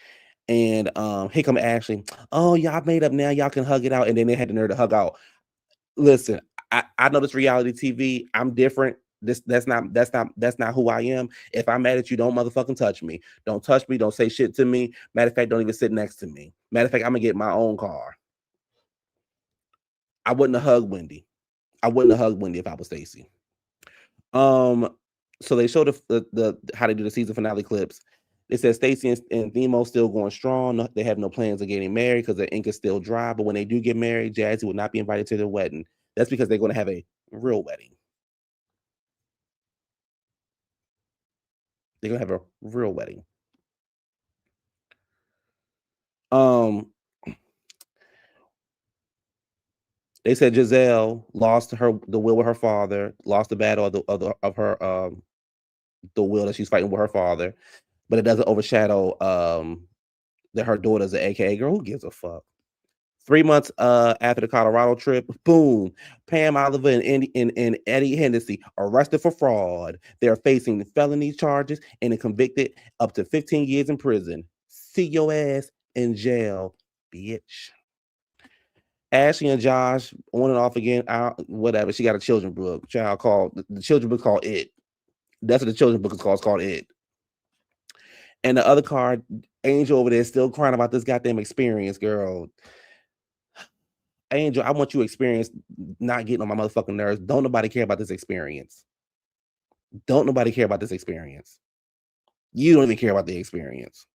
And here come Ashley. Oh, y'all made up now. Y'all can hug it out, and then they had the nerve to hug out. Listen, I know this reality TV. I'm different. That's not who I am. If I'm mad at you, don't motherfucking touch me. Don't touch me. Don't say shit to me. Matter of fact, don't even sit next to me. Matter of fact, I'm gonna get my own car. I wouldn't have hugged Wendy. I wouldn't have hugged Wendy if I was Stacey. So they showed the how they do the season finale clips. It says Stacey and Themo still going strong. They have no plans of getting married because their ink is still dry. But when they do get married, Jazzy will not be invited to their wedding. That's because they're going to have a real wedding. They're going to have a real wedding. They said Giselle lost the will with her father, lost the battle of her the will that she's fighting with her father, but it doesn't overshadow that her daughter's an AKA girl. Who gives a fuck? 3 months after the Colorado trip, boom, Pam Oliver and Eddie Hennessy arrested for fraud. They're facing felony charges and convicted up to 15 years in prison. See your ass in jail, bitch. Ashley and Josh on and off again. Whatever. She got a children's book. Child called the children's book called It. That's what the children's book is called. It's called It. And the other card, Angel over there, still crying about this goddamn experience, girl. Angel, I want you to experience not getting on my motherfucking nerves. Don't nobody care about this experience. Don't nobody care about this experience. You don't even care about the experience.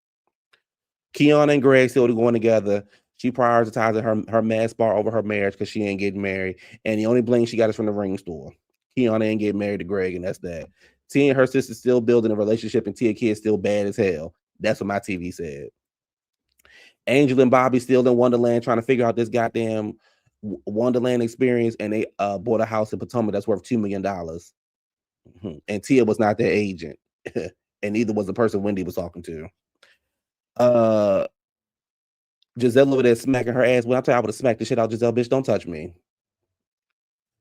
Kiana and Greg still going together. She prioritizing her mass bar over her marriage because she ain't getting married. And the only bling she got is from the ring store. Kiana ain't getting married to Greg, and that's that. Tia and her sister still building a relationship, and Tia Kid still bad as hell. That's what my TV said. Angel and Bobby still in Wonderland trying to figure out this goddamn Wonderland experience, and they bought a house in Potomac that's worth $2 million. And Tia was not their agent, and neither was the person Wendy was talking to. Giselle over there smacking her ass. When I tell you I would have smacked the shit out, Giselle, bitch, don't touch me.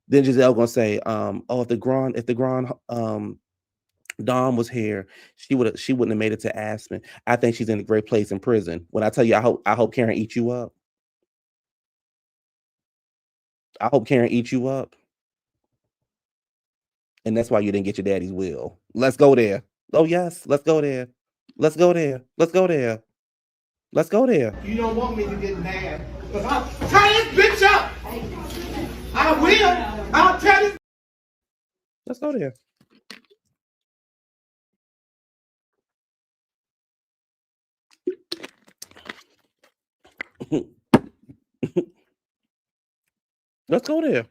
Then Giselle gonna say, oh, if the Grand Dawn was here, she wouldn't have made it to Aspen. I think she's in a great place in prison. When I tell you, I hope Karen eats you up. I hope Karen eats you up, and that's why you didn't get your daddy's will. Let's go there. Oh yes, let's go there. Let's go there. Let's go there. Let's go there. You don't want me to get mad. Because I'll tie this bitch up. I will. I'll tell this. Let's go there. Let's go there.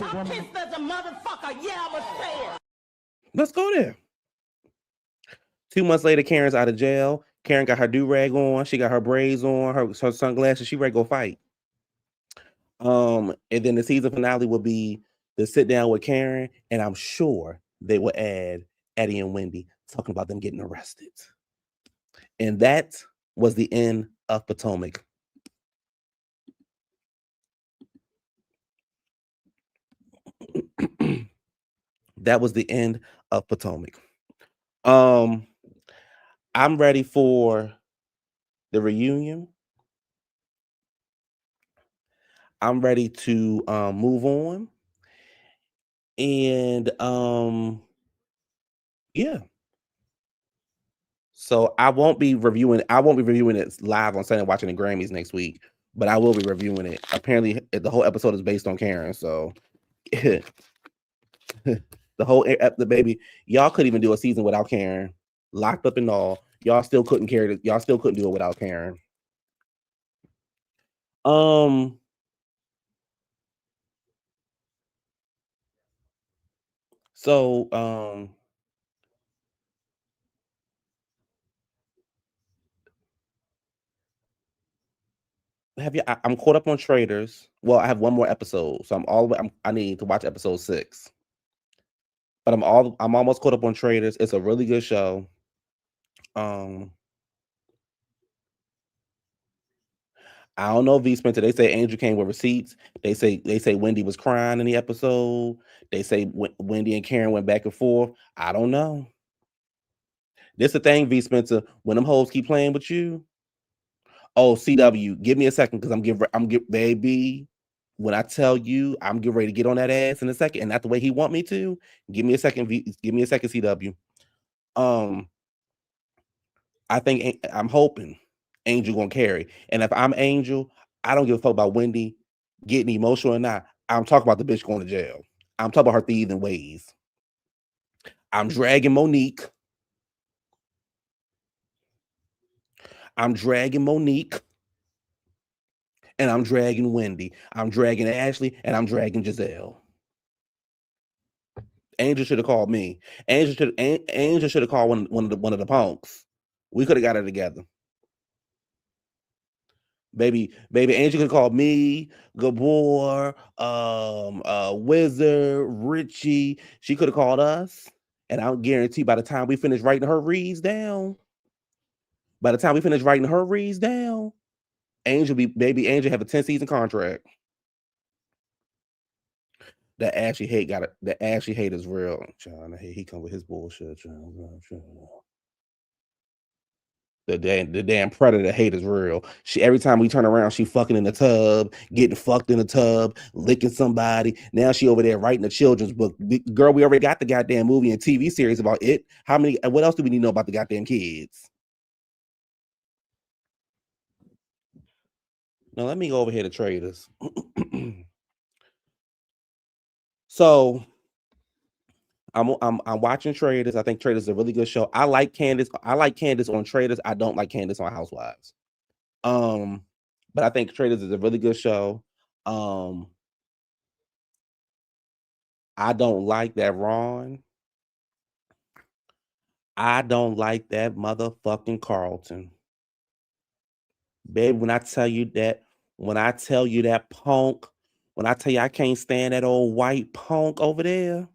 I'm pissed as a motherfucker. Yeah, I'ma say it. Let's go there. 2 months later, Karen's out of jail. Karen got her do-rag on. She got her braids on, her sunglasses. She ready to go fight. And then the season finale will be the sit down with Karen, and I'm sure they will add Eddie and Wendy talking about them getting arrested. And that was the end of Potomac. That was the end of Potomac. I'm ready for the reunion. I'm ready to move on. And yeah. So I won't be reviewing it live on Sunday watching the Grammys next week, but I will be reviewing it. Apparently the whole episode is based on Karen, so the baby, y'all couldn't even do a season without Karen, locked up and all. Y'all still couldn't do it without Karen. So I'm caught up on Traders. Well, I have one more episode, so I need to watch episode 6. But I'm almost caught up on Traders. It's a really good show. I don't know, V Spencer. They say Angel came with receipts. They say Wendy was crying in the episode. They say Wendy and Karen went back and forth. I don't know. This the thing, V Spencer. When them hoes keep playing with you, oh CW, give me a second because I'm baby. When I tell you I'm getting ready to get on that ass in a second, and not the way he want me to. Give me a second, give me a second, CW. I think I'm hoping Angel gonna carry. And if I'm Angel, I don't give a fuck about Wendy getting emotional or not. I'm talking about the bitch going to jail. I'm talking about her thieving ways. I'm dragging Monique. I'm dragging Monique. And I'm dragging Wendy. I'm dragging Ashley, and I'm dragging Giselle. Angel should have called me. Angel should have called one of the punks. We could have got it together. Baby Angel could call me, Gabor, Wizard, Richie. She could have called us, and I'll guarantee by the time we finish writing her reads down, baby Angel have a 10-season contract. The Ashley hate is real. John, he come with his bullshit. The damn predator hate is real. Every time we turn around, she fucking in the tub, getting fucked in the tub, licking somebody. Now she over there writing a children's book. Girl, we already got the goddamn movie and TV series about it. What else do we need to know about the goddamn kids? Now let me go over here to Traders. So I'm watching Traders. I think Traders is a really good show. I like Candace on Traders. I don't like Candace on Housewives. But I think Traders is a really good show. I don't like that Ron. I don't like that motherfucking Carlton. Babe, when I tell you that punk, when I tell you I can't stand that old white punk over there.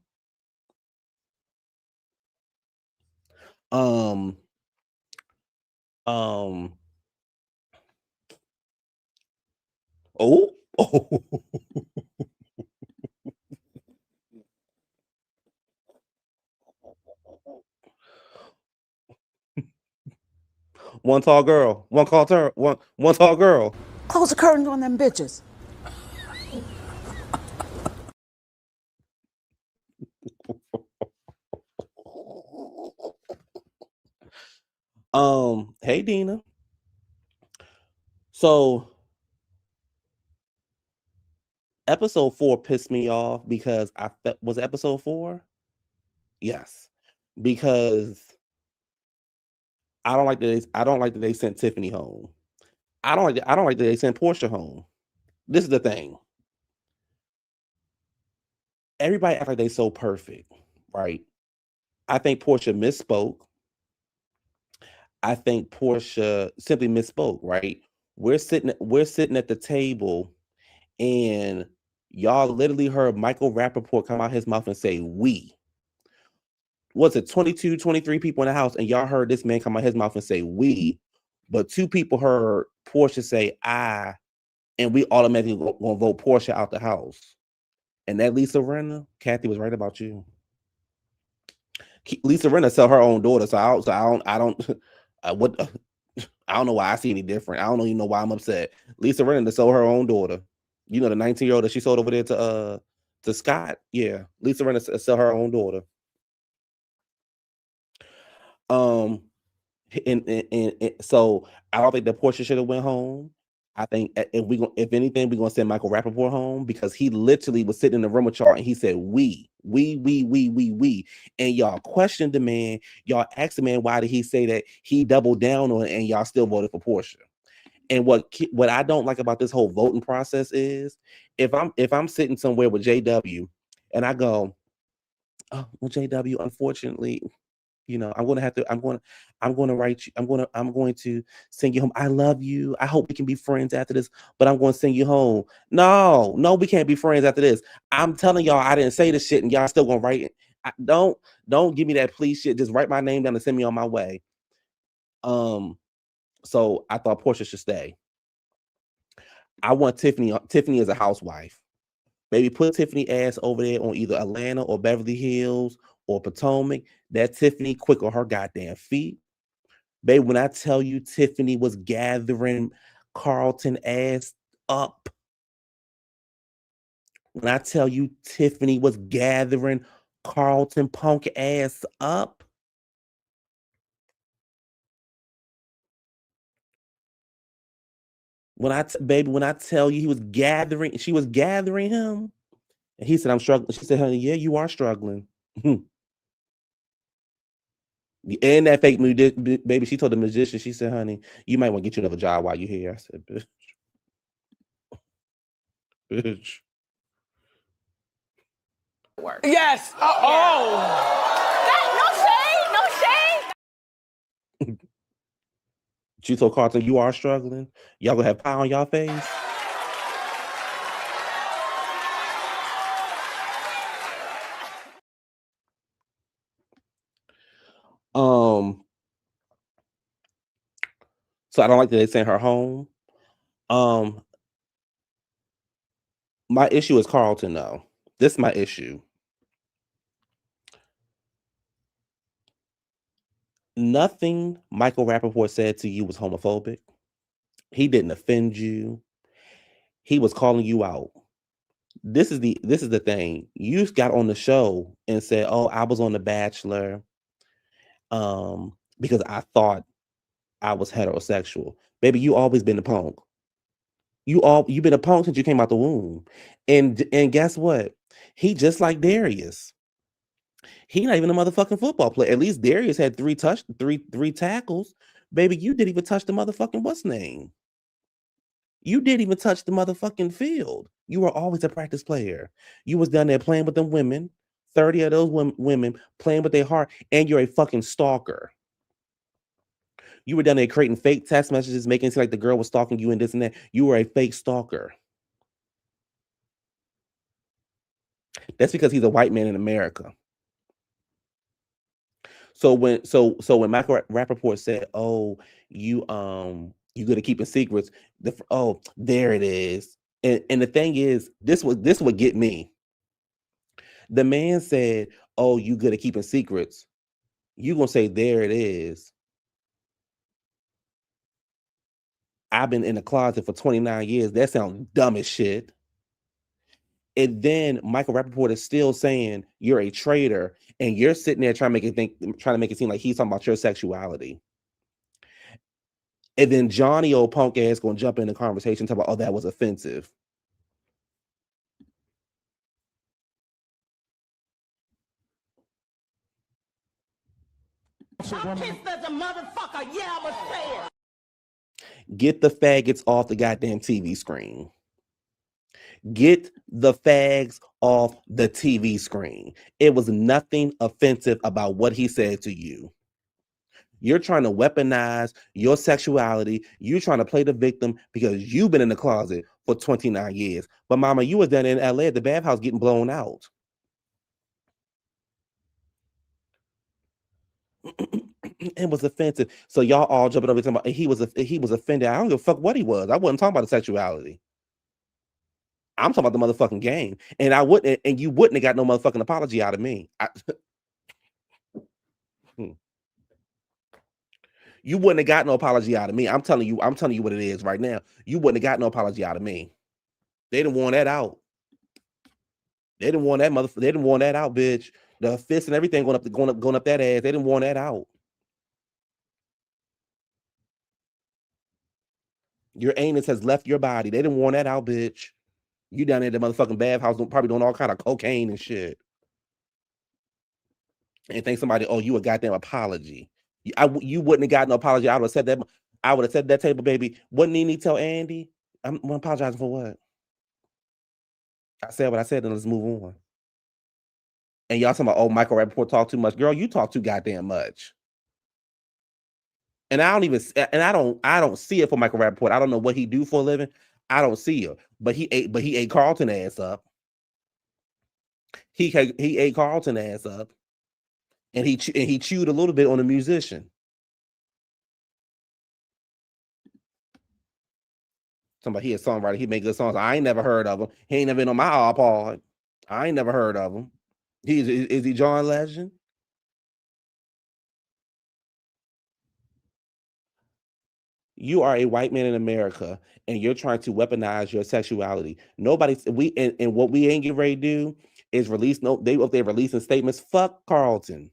Oh. Oh. One tall girl. One tall girl. Close the curtains on them bitches. Hey Dina. So episode 4 pissed me off because was it episode 4? Yes. Because I don't like that they sent Tiffany home. I don't like that they sent Portia home. This is the thing. Everybody act like they so perfect, right? I think Portia misspoke. I think Portia simply misspoke, right? We're sitting at the table and y'all literally heard Michael Rappaport come out his mouth and say we. Was it 22, 23 people in the house, and y'all heard this man come out his mouth and say we, but 2 people heard Portia say I, and we automatically gonna vote Portia out the house. And that Lisa Rinna, Kathy was right about you. Lisa Rinna sell her own daughter, so I don't I don't know why I see any different. I don't even know why I'm upset. Lisa Rinna to sell her own daughter. You know the 19-year-old that she sold over there to Scott. Yeah, Lisa Rinna sell her own daughter. And so I don't think that Portia should have went home. I think if anything, we're gonna send Michael Rappaport home because he literally was sitting in the room with y'all and he said we, and y'all questioned the man. Y'all asked the man why did he say that. He doubled down on it, and y'all still voted for Portia. And what I don't like about this whole voting process is if I'm sitting somewhere with JW and I go, oh well, JW, unfortunately, you know, I'm going to write you. I'm going to send you home. I love you. I hope we can be friends after this, but I'm going to send you home. No, we can't be friends after this. I'm telling y'all, I didn't say this shit, and y'all still gonna write it. Don't give me that please shit. Just write my name down and send me on my way. So I thought Portia should stay. I want Tiffany as a housewife. Maybe put Tiffany ass over there on either Atlanta or Beverly Hills or Potomac. That Tiffany quick on her goddamn feet. Baby, when I tell you Tiffany was gathering Carlton ass up. When I tell you Tiffany was gathering Carlton punk ass up. When I tell you she was gathering him. And he said, I'm struggling. She said, honey, yeah, you are struggling. And that fake baby, she told the magician, she said, honey, you might want to get you another job while you're here. I said, bitch. Yes. No shade. She told Carlton, you are struggling. Y'all gonna have pie on y'all face. So I don't like that they sent her home. My issue is Carlton, though. This is my issue. Nothing Michael Rappaport said to you was homophobic. He didn't offend you. He was calling you out. This is the thing. You got on the show and said, "Oh, I was on The Bachelor, because I thought I was heterosexual." Baby, you always been a punk. You've been a punk since you came out the womb. And guess what? He just like Darius. He not even a motherfucking football player. At least Darius had three tackles. Baby, you didn't even touch the motherfucking what's name. You didn't even touch the motherfucking field. You were always a practice player. You was down there playing with them women, 30 of those women playing with their heart, and you're a fucking stalker. You were down there creating fake text messages, making it seem like the girl was stalking you and this and that. You were a fake stalker. That's because he's a white man in America. So when Michael Rappaport said, "Oh, you good at keeping secrets," there it is. And the thing is, this would get me. The man said, "Oh, you good at keeping secrets." You gonna say, "There it is." I've been in the closet for 29 years. That sounds dumb as shit. And then Michael Rappaport is still saying you're a traitor, and you're sitting there trying to make it seem like he's talking about your sexuality. And then Johnny old punk ass gonna jump in the conversation talk about, oh, that was offensive. I'm pissed as a motherfucker. Yeah, I'ma say it. Get the faggots off the goddamn TV screen. Get the fags off the TV screen. It was nothing offensive about what he said to you. You're trying to weaponize your sexuality. You're trying to play the victim because you've been in the closet for 29 years. But mama, you was down in LA at the bathhouse getting blown out. It was offensive. So y'all all jumping over talking about he was offended. I don't give a fuck what he was. I wasn't talking about the sexuality. I'm talking about the motherfucking game. And you wouldn't have got no motherfucking apology out of me. You wouldn't have got no apology out of me. I'm telling you what it is right now. You wouldn't have got no apology out of me. They didn't want that out. They didn't want that out, bitch. The fist and everything going up that ass. They didn't want that out. Your anus has left your body. They didn't want that out, bitch. You down there at the motherfucking bathhouse probably doing all kind of cocaine and shit. And think somebody, oh, you a goddamn apology. You wouldn't have gotten no apology. I would have said that. I would have said that table, baby. Wouldn't Nene tell Andy? I'm apologizing for what? I said what I said, and let's move on. And y'all talking about, oh, Michael Rappaport talk too much. Girl, you talk too goddamn much. And I don't see it for Michael Rappaport. I don't know what he do for a living. I don't see it. But he ate Carlton ass up. He ate Carlton ass up. And he chewed a little bit on a musician. Somebody, he a songwriter. He make good songs. I ain't never heard of him. He ain't never been on my iPod. I ain't never heard of him. Is he John Legend? You are a white man in America, and you're trying to weaponize your sexuality. And what we ain't getting ready to do is they're releasing statements. Fuck Carlton.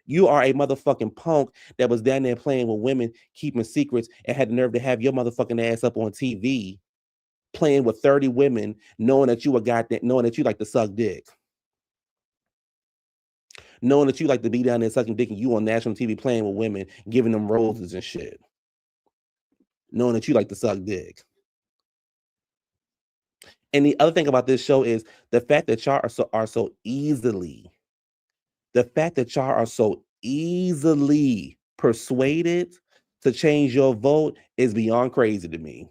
You are a motherfucking punk that was down there playing with women, keeping secrets, and had the nerve to have your motherfucking ass up on TV, playing with 30 women, knowing that you like to suck dick. Knowing that you like to be down there sucking dick and you on national TV playing with women, giving them roses and shit. Knowing that you like to suck dick. And the other thing about this show is the fact that y'all are so easily persuaded to change your vote is beyond crazy to me.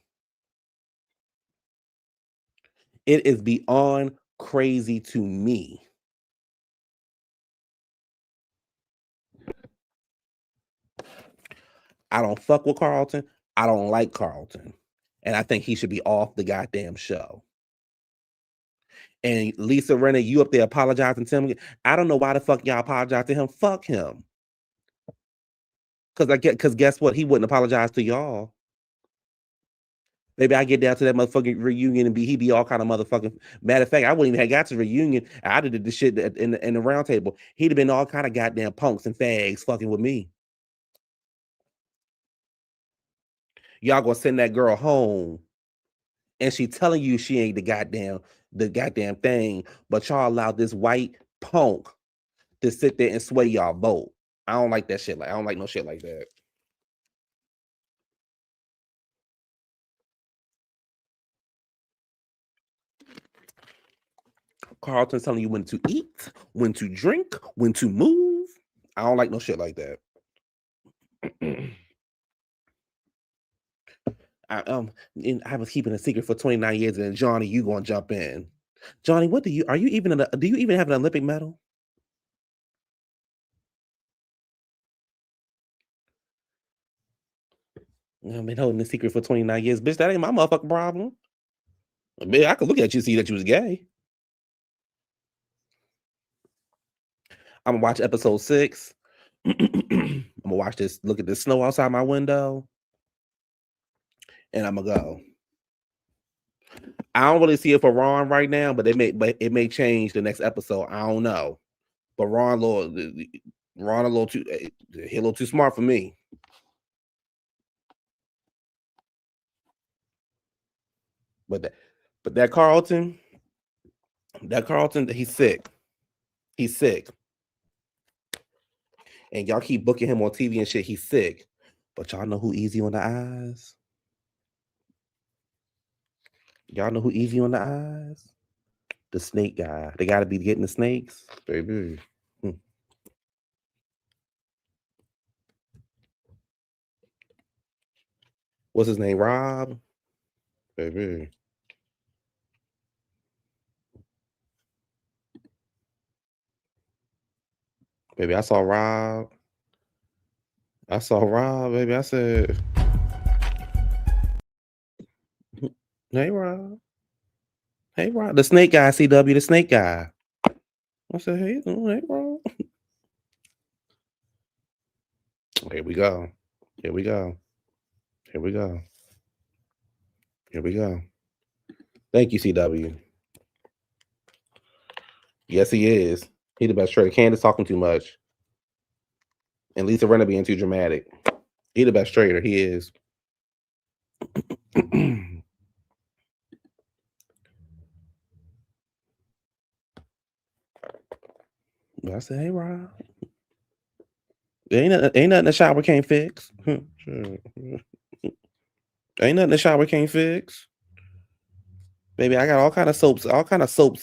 It is beyond crazy to me. I don't fuck with Carlton. I don't like Carlton. And I think he should be off the goddamn show. And Lisa Rinna, you up there apologizing to him. I don't know why the fuck y'all apologize to him. Fuck him. Because guess what? He wouldn't apologize to y'all. Maybe I get down to that motherfucking reunion and he be all kind of motherfucking. Matter of fact, I wouldn't even have got to the reunion. I did the shit in the round table. He'd have been all kind of goddamn punks and fags fucking with me. Y'all gonna send that girl home, and she telling you she ain't the goddamn thing, but y'all allowed this white punk to sit there and sway y'all vote. I don't like that shit. I don't like no shit like that. Carlton's telling you when to eat, when to drink, when to move. I don't like no shit like that. I was keeping a secret for 29 years, and Johnny, you gonna jump in. Johnny, do you even have an Olympic medal? I've been holding the secret for 29 years. Bitch, that ain't my motherfucking problem. Bitch, I could look at you and see that you was gay. I'm gonna watch episode 6. I'm gonna watch this, look at the snow outside my window. and I'm gonna go. I don't really see it for Ron right now, but it may change the next episode. I don't know. But Ron a little too smart for me. But that Carlton, he's sick. He's sick. And y'all keep booking him on TV and shit. He's sick. But y'all know who easy on the eyes? Y'all know who easy on the eyes? The snake guy. They gotta be getting the snakes, baby. What's his name? Rob? Baby. Baby, I saw Rob. Baby. I said, hey, Rob. Hey, Rob. The snake guy, CW, the snake guy. I said, hey Rob. Here we go. Here we go. Here we go. Here we go. Thank you, CW. Yes, he is. He the best trader. Candace talking too much. And Lisa Renner being too dramatic. He the best trader. He is. But I said, hey, Rob. Ain't nothing the shower can't fix. Ain't nothing the shower can't fix. Baby, I got all kind of soaps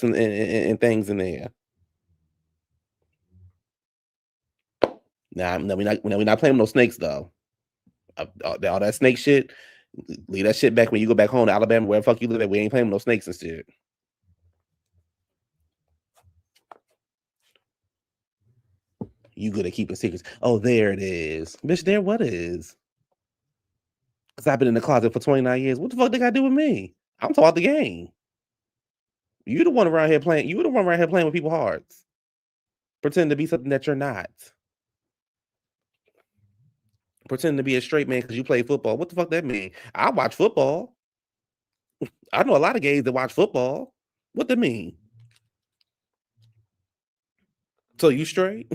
and things in there. Nah, we're not playing with no snakes though. All that snake shit, leave that shit back when you go back home to Alabama, where the fuck you live at. We ain't playing with no snakes and shit. You good at keeping secrets. Oh, there it is. Bitch, there what is? Because I've been in the closet for 29 years. What the fuck they got to do with me? I'm talking about the game. You the one around here playing. You the one around here playing with people's hearts. Pretend to be something that you're not. Pretend to be a straight man because you play football. What the fuck that mean? I watch football. I know a lot of gays that watch football. What that mean? So you straight?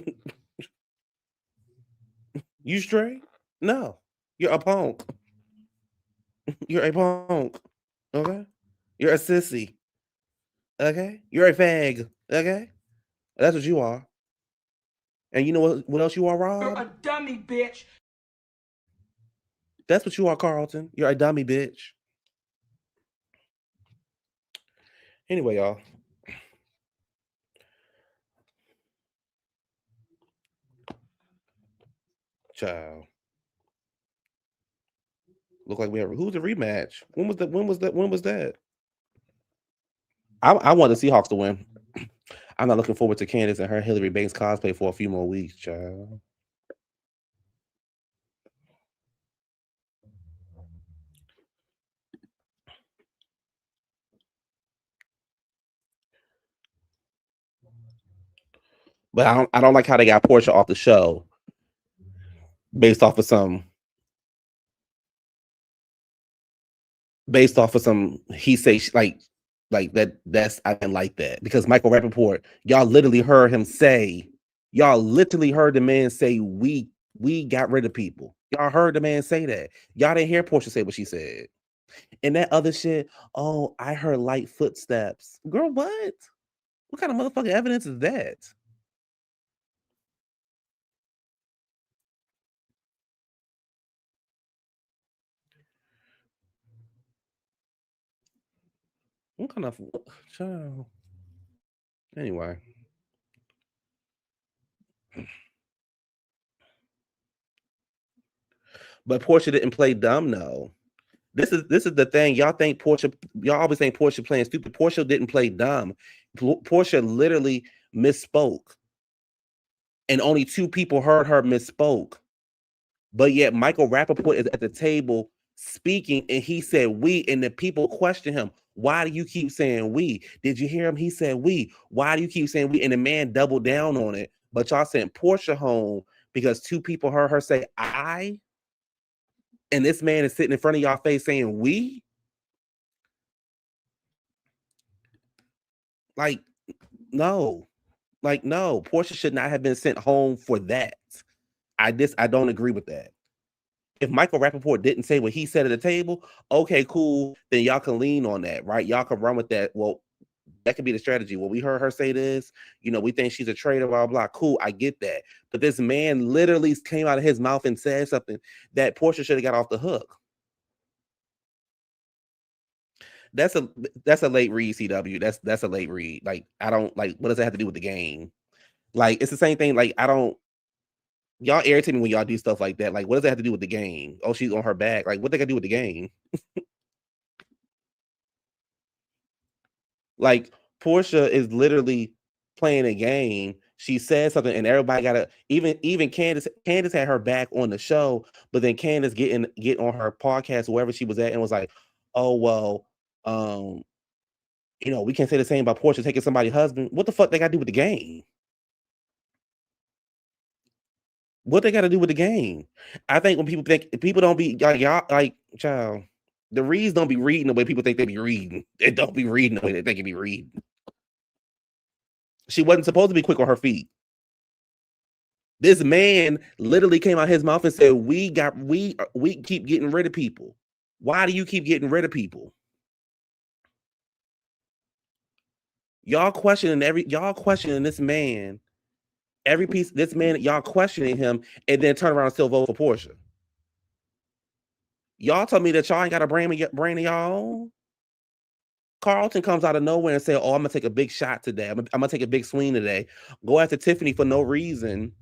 You straight? No. You're a punk. You're a punk. Okay? You're a sissy. Okay? You're a fag. Okay? That's what you are. And you know what else you are, Rob? You're a dummy, bitch. That's what you are, Carlton. You're a dummy, bitch. Anyway, y'all. Child. Look like we have who's the rematch? When was that? I want the Seahawks to win. I'm not looking forward to Candace and her Hillary Banks cosplay for a few more weeks, child. But I don't like how they got Portia off the show based off of some he say like that's I didn't like that because Michael Rappaport, y'all literally heard the man say we got rid of people. Y'all heard the man say that. Y'all didn't hear Portia say what she said. And that other shit, oh, I heard light footsteps. Girl, what? What kind of motherfucking evidence is that? What kind of child? Anyway. But Portia didn't play dumb, no. This is the thing. Y'all always think Portia playing stupid. Portia didn't play dumb. Portia literally misspoke. And only 2 people heard her misspoke. But yet Michael Rappaport is at the table speaking and he said we, and the people question him. Why do you keep saying we? Did you hear him? He said we. Why do you keep saying we? And the man doubled down on it. But y'all sent Portia home because 2 people heard her say I. And this man is sitting in front of y'all face saying we? Like, no. Like, no. Portia should not have been sent home for that. I don't agree with that. If Michael Rappaport didn't say what he said at the table, okay, cool. Then y'all can lean on that, right? Y'all can run with that. Well, that could be the strategy. Well, we heard her say this, we think she's a traitor, blah, blah, blah. Cool, I get that. But this man literally came out of his mouth and said something that Portia should have got off the hook. That's a late read, CW. That's a late read. Like, I don't like, what does that have to do with the game? Like, it's the same thing. Like, y'all irritate me when y'all do stuff like that. Like, what does that have to do with the game? Oh, she's on her back. Like, what they got to do with the game? Like, Portia is literally playing a game. She said something, and everybody got even Candace had her back on the show, but then Candace get on her podcast, wherever she was at, and was like, oh, well, we can't say the same about Portia taking somebody's husband. What the fuck they got to do with the game? What they got to do with the game? I think when people don't be like, y'all, like, child, the reads don't be reading the way people think they be reading. They don't be reading the way they think they be reading. She wasn't supposed to be quick on her feet. This man literally came out his mouth and said, we keep getting rid of people. Why do you keep getting rid of people? Y'all questioning this man. Every piece, this man, y'all questioning him, and then turn around and still vote for Portia. Y'all told me that y'all ain't got a brain of y'all. Carlton comes out of nowhere and say, oh, I'm gonna take a big shot today. I'm gonna take a big swing today. Go after Tiffany for no reason.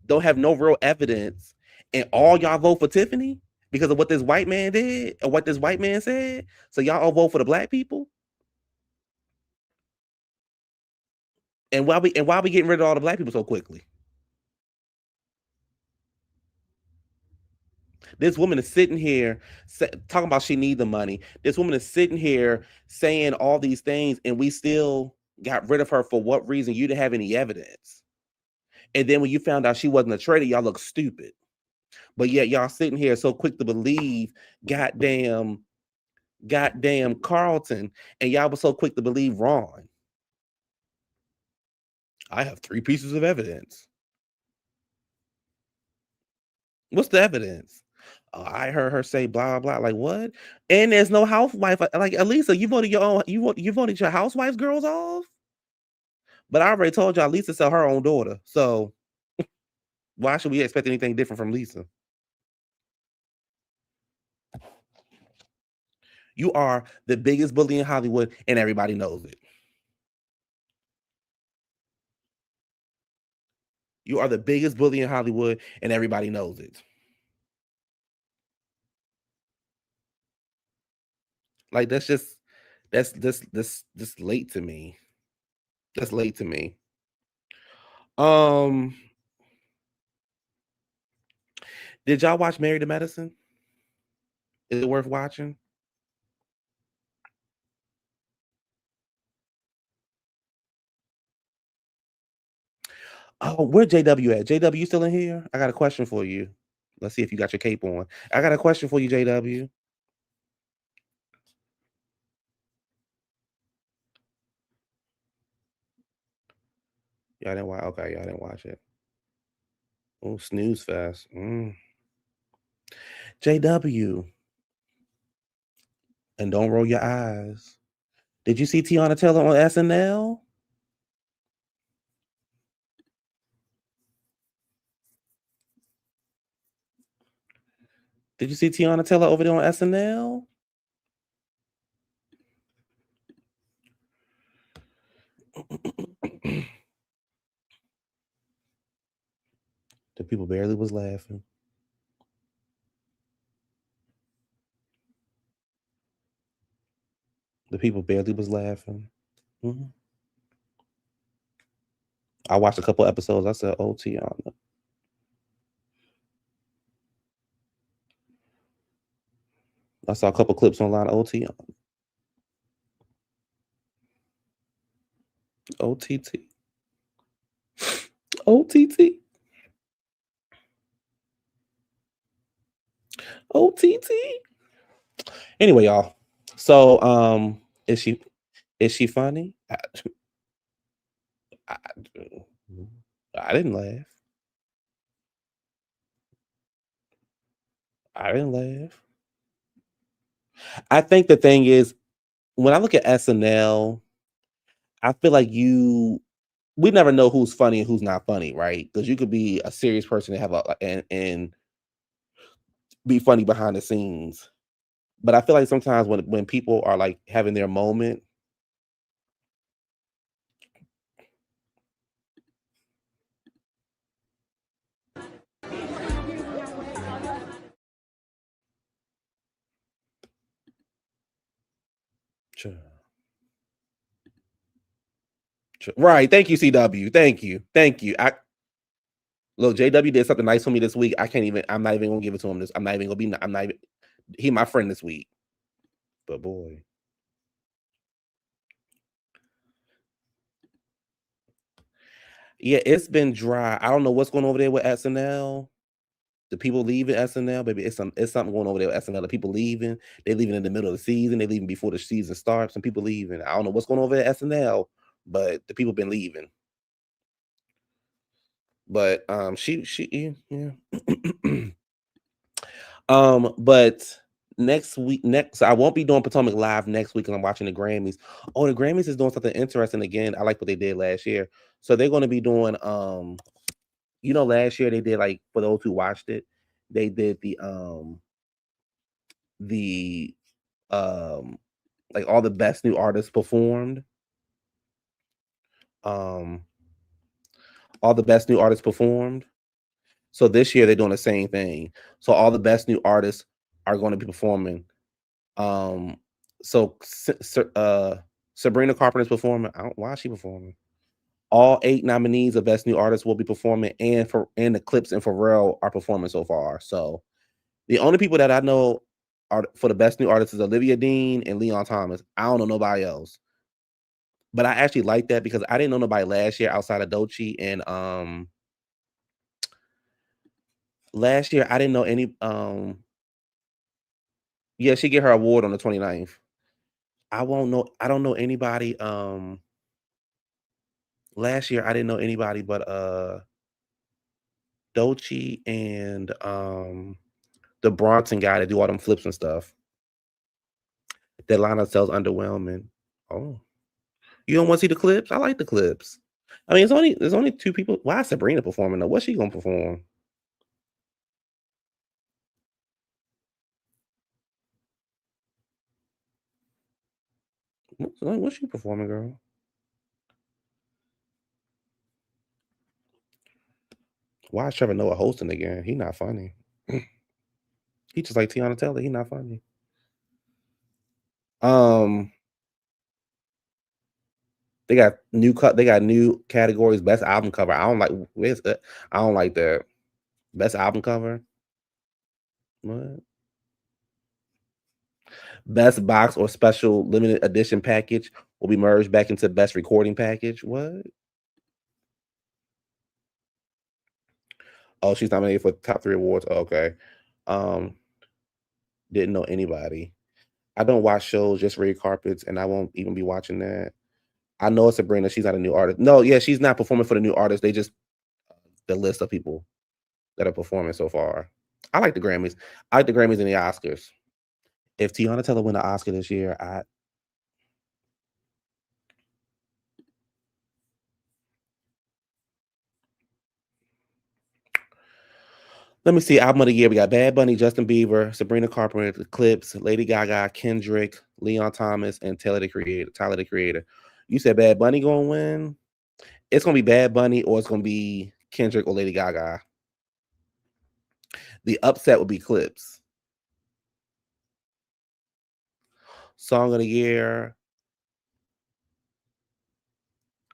Don't have no real evidence. And all y'all vote for Tiffany because of what this white man did or what this white man said. So y'all all vote for the black people. And why we getting rid of all the black people so quickly? This woman is sitting here talking about she need the money. This woman is sitting here saying all these things, and we still got rid of her for what reason? You didn't have any evidence. And then when you found out she wasn't a traitor, y'all look stupid. But yet y'all sitting here so quick to believe goddamn Carlton, and y'all was so quick to believe Ron. I have 3 pieces of evidence. What's the evidence? I heard her say blah blah. Like, what? And there's no housewife. Like, Elisa, you voted your own. You voted your housewives girls off. But I already told y'all Lisa sell her own daughter. So why should we expect anything different from Lisa? You are the biggest bully in Hollywood, and everybody knows it. You are the biggest bully in Hollywood, and everybody knows it. Like, that's late to me. That's late to me. Did y'all watch Married to Medicine? Is it worth watching? Oh, where JW at? JW still in here? I got a question for you. Let's see if you got your cape on. I got a question for you, JW. Y'all didn't watch. Okay, y'all didn't watch it. Oh, snooze fest. JW. And don't roll your eyes. Did you see Tiana Taylor on SNL? Did you see Tiana Taylor over there on SNL? The people barely was laughing. The people barely was laughing. Mm-hmm. I watched a couple episodes. I said, oh, Tiana. I saw a couple clips online. Oh, Tiana. OTT. OTT. OTT. Anyway, y'all. So, is she funny? I, I didn't laugh. I didn't laugh. I think the thing is, when I look at SNL, I feel like we never know who's funny and who's not funny, right? Because you could be a serious person and have and be funny behind the scenes. But I feel like sometimes when people are like having their moment, right? Thank you, CW. Thank you. I look, JW did something nice for me this week. I'm not even gonna give it to him. I'm not even gonna be. I'm not even. He my friend this week. But boy, yeah, it's been dry. I don't know what's going over there with SNL. The people leaving SNL, baby, it's something going over there with SNL. The people leaving, they leaving in the middle of the season, they leaving before the season starts. Some people leaving. I don't know what's going on over at SNL, but the people been leaving. But yeah. But next I won't be doing Potomac live next week because I'm watching the Grammys. Oh, the Grammys is doing something interesting again. I like what they did last year. So they're going to be doing last year they did, like, for those who watched it, they did the like all the best new artists performed. Um all the best new artists performed. So this year they're doing the same thing. So all the best new artists are going to be performing. Um so Sabrina Carpenter's performing. Why is she performing? All 8 nominees of best new artists will be performing, and the Clips and Pharrell are performing so far. So the only people that I know are for the best new artists is Olivia Dean and Leon Thomas. I don't know nobody else. But I actually like that because I didn't know nobody last year outside of Doechii, and last year I didn't know any yeah, she get her award on the 29th. I don't know anybody last year I didn't know anybody but Doechii and the Bronson guy that do all them flips and stuff. That lineup sells underwhelming. Oh. You don't want to see the Clips? I like the Clips. I mean, there's only 2 people. Why is Sabrina performing though? What's she gonna perform? What's she performing, girl? Why is Trevor Noah hosting again? He not funny. He just like Tiana Taylor. He not funny. They got new categories. Best album cover. I don't like. I don't like that. Best album cover. What? Best box or special limited edition package will be merged back into best recording package. What? Oh, she's nominated for top 3 awards. Oh, okay. Um, didn't know anybody. I don't watch shows, just red carpets, and I won't even be watching that. I know it's Sabrina. She's not a new artist. No, yeah, she's not performing for the new artist. They just the list of people that are performing so far. I like the Grammys. I like the Grammys and the Oscars. If Tiana Taylor win the Oscar this year, let me see. Album of the year. We got Bad Bunny, Justin Bieber, Sabrina Carpenter, The Clips, Lady Gaga, Kendrick, Leon Thomas, and Tyler the Creator. You said Bad Bunny gonna win? It's gonna be Bad Bunny, or it's gonna be Kendrick or Lady Gaga. The upset would be Clips. Song of the year.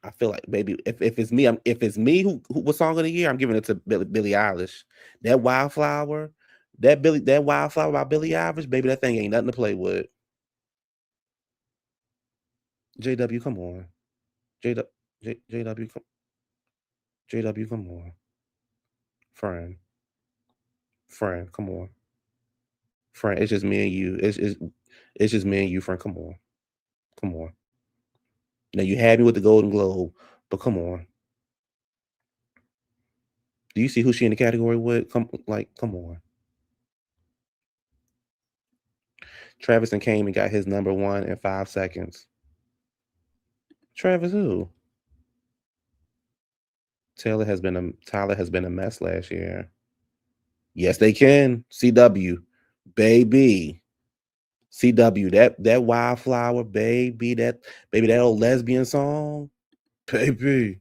I feel like, baby, if it's me, who was song of the year, I'm giving it to Billie Eilish. That Wildflower, that Wildflower by Billie Eilish, baby, that thing ain't nothing to play with. JW, come on. JW, JW, JW, come on. Friend, come on. Friend, it's just me and you. It's just me and you, friend. Come on. Come on. Now you had me with the Golden Globe, but come on. Do you see who she in the category with? Come on. Travis and came and got his number one in 5 seconds. Travis who? Tyler has been a mess last year. Yes, they can. CW, baby. CW, that wildflower, baby, that old lesbian song, baby.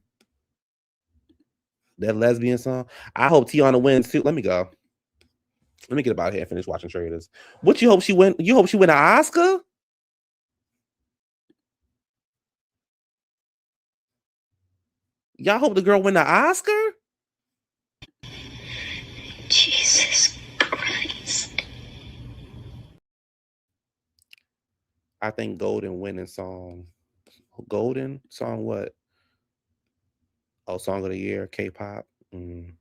That lesbian song. I hope Tiana wins too. Let me go. Let me get about here and finish watching Traders. What you hope she win? You hope she win an Oscar? Y'all hope the girl win the Oscar? Jesus Christ. I think Golden winning song. Golden song what? Oh, song of the year, K-pop. I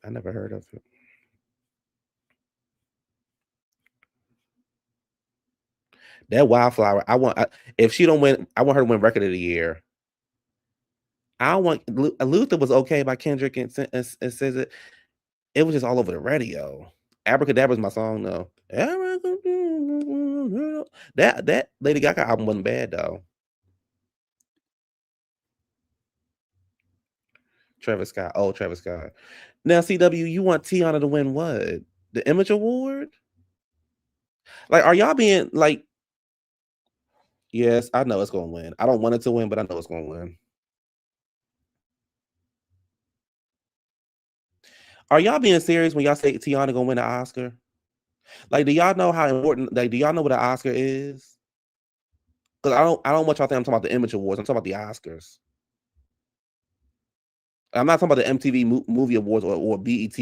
never heard of it. That Wildflower. If she don't win, I want her to win Record of the Year. I want Luther was okay by Kendrick and says it. It was just all over the radio. Abracadabra is my song though. That Lady Gaga album wasn't bad though. Travis Scott. Oh, Travis Scott. Now, CW, you want Tiana to win what? The Image Award? Like, are y'all being like? Yes, I know it's gonna win. I don't want it to win, but I know it's gonna win. Are y'all being serious when y'all say Tiana gonna win an Oscar? Like, do y'all know how important? Like, do y'all know what an Oscar is? Because I don't want y'all think I'm talking about the Image Awards. I'm talking about the Oscars. I'm not talking about the MTV Movie Awards or BET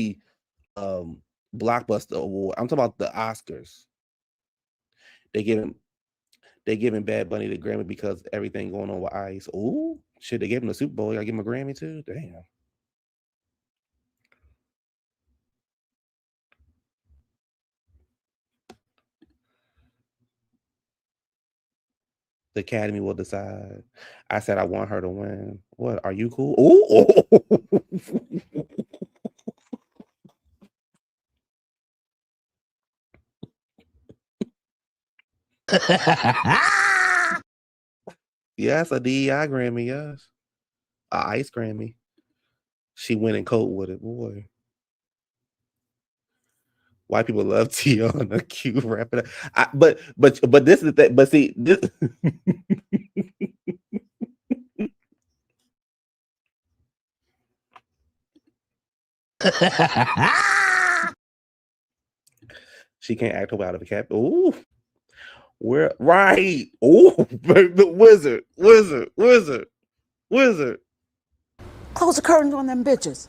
Blockbuster Award. I'm talking about the Oscars. They giving Bad Bunny the Grammy because everything going on with ICE. Ooh, shit! They gave him the Super Bowl. I give him a Grammy too. Damn. The Academy will decide. I said I want her to win. What? Are you cool? Ooh. Yes, a DEI Grammy, yes. A ICE Grammy. She went in coat with it, boy. White people love Tiana. Q rapping. But this is that. But see this. She can't act her way out of a cap. Ooh. Where right? Ooh, the wizard. Close the curtains on them bitches.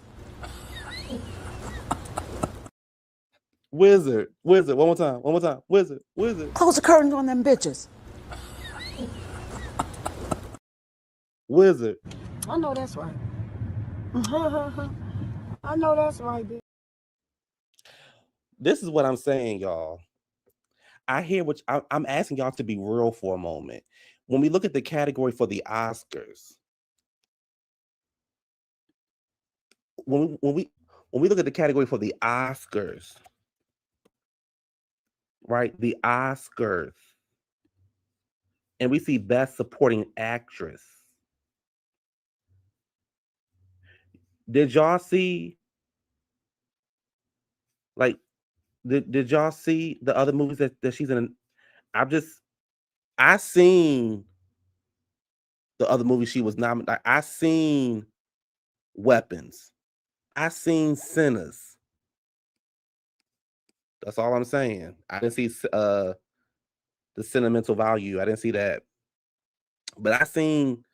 Wizard. One more time. Wizard. Close the curtains on them bitches. Wizard. I know that's right. I know that's right, bitch. This is what I'm saying, y'all. I hear what I'm asking y'all to be real for a moment. When we look at the category for the Oscars, when we look at the category for the Oscars, right? The Oscars, and we see Best Supporting Actress. Did y'all see? Like, did y'all see the other movies that she's in? I seen the other movie she was nominated. I seen Weapons. I seen Sinners. That's all I'm saying. I didn't see the sentimental value. I didn't see that. But I seen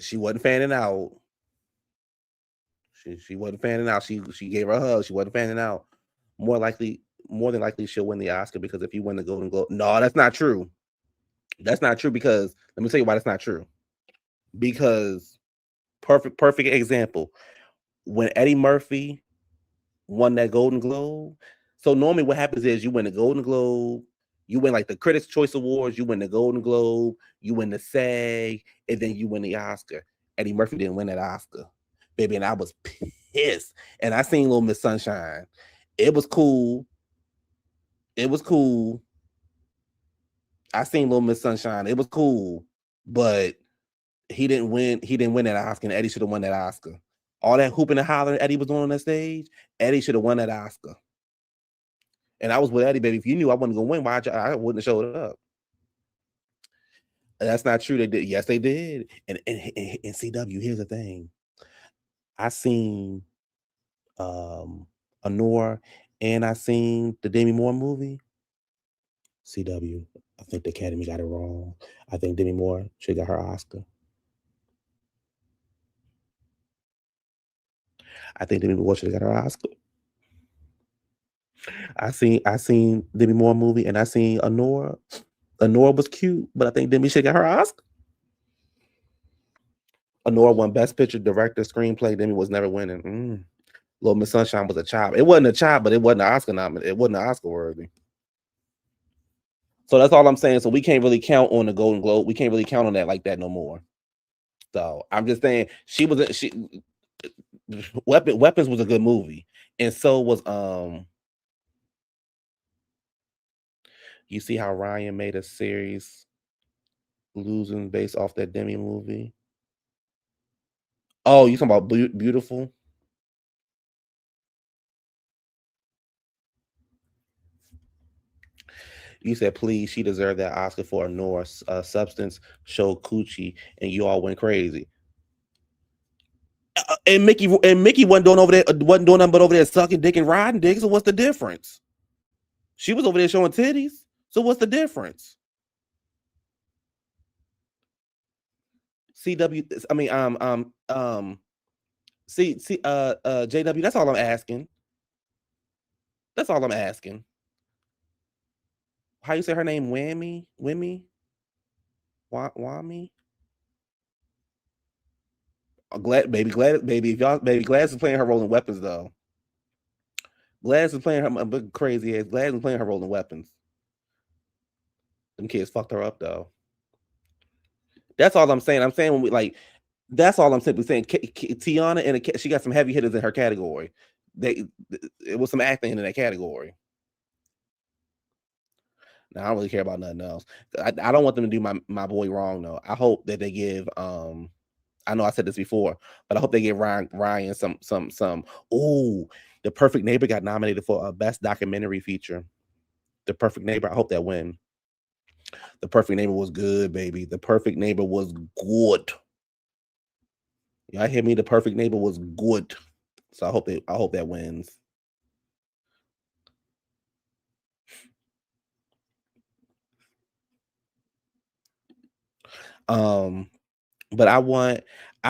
she wasn't fanning out. She wasn't fanning out. She gave her a hug. She wasn't fanning out. More than likely, she'll win the Oscar because if you win the Golden Globe, no, that's not true. That's not true because let me tell you why that's not true. because perfect example. When Eddie Murphy won that Golden Globe, so normally what happens is you win the Golden Globe, you win like the Critics' Choice Awards, you win the Golden Globe, you win the SAG, and then you win the Oscar. Eddie Murphy didn't win that Oscar, baby, and I was pissed. And I seen Little Miss Sunshine. It was cool. It was cool. I seen Little Miss Sunshine. It was cool, but he didn't win. He didn't win that Oscar, and Eddie should have won that Oscar. All that hooping and hollering Eddie was doing on that stage, Eddie should have won that Oscar. And I was with Eddie, baby. If you knew I wasn't gonna win, why I wouldn't have showed up? And that's not true. They did. Yes, they did. And CW, here's the thing. I seen Honora, and I seen the Demi Moore movie. CW, I think the Academy got it wrong. I think Demi Moore should have got her Oscar. I think Demi Moore should have got her Oscar. I seen Demi Moore movie, and I seen Honora. Honora was cute, but I think Demi should have got her Oscar. Honora won Best Picture, Director, Screenplay. Demi was never winning. Little Miss Sunshine was a chop. It wasn't a chop, but it wasn't an Oscar nominated. It wasn't Oscar worthy. So that's all I'm saying. So we can't really count on the Golden Globe. We can't really count on that like that no more. So I'm just saying Weapons was a good movie, and so was You see how Ryan made a series losing based off that Demi movie? Oh, you talking about Beautiful? You said, please, she deserved that Oscar for a Norse substance show coochie, and you all went crazy. And Mickey wasn't doing nothing but over there sucking dick and riding dick. So what's the difference? She was over there showing titties. So what's the difference? JW, that's all I'm asking. That's all I'm asking. How you say her name? Whammy? Whammy? Whammy? Glad Gladys is playing her role in Weapons though. Gladys is playing her big crazy ass. Gladys is playing her role in Weapons. Them kids fucked her up though. That's all I'm saying. I'm saying when we like. That's all I'm simply saying. Tiana and she got some heavy hitters in her category. It was some acting in that category. Now I don't really care about nothing else. I don't want them to do my boy wrong though. I hope that they give I know I said this before, but I hope they give Ryan some. Oh, The Perfect Neighbor got nominated for a Best Documentary Feature. The Perfect Neighbor. I hope that win. The Perfect Neighbor was good, baby. The Perfect Neighbor was good. Y'all hear me? The Perfect Neighbor was good. So I hope that wins. But I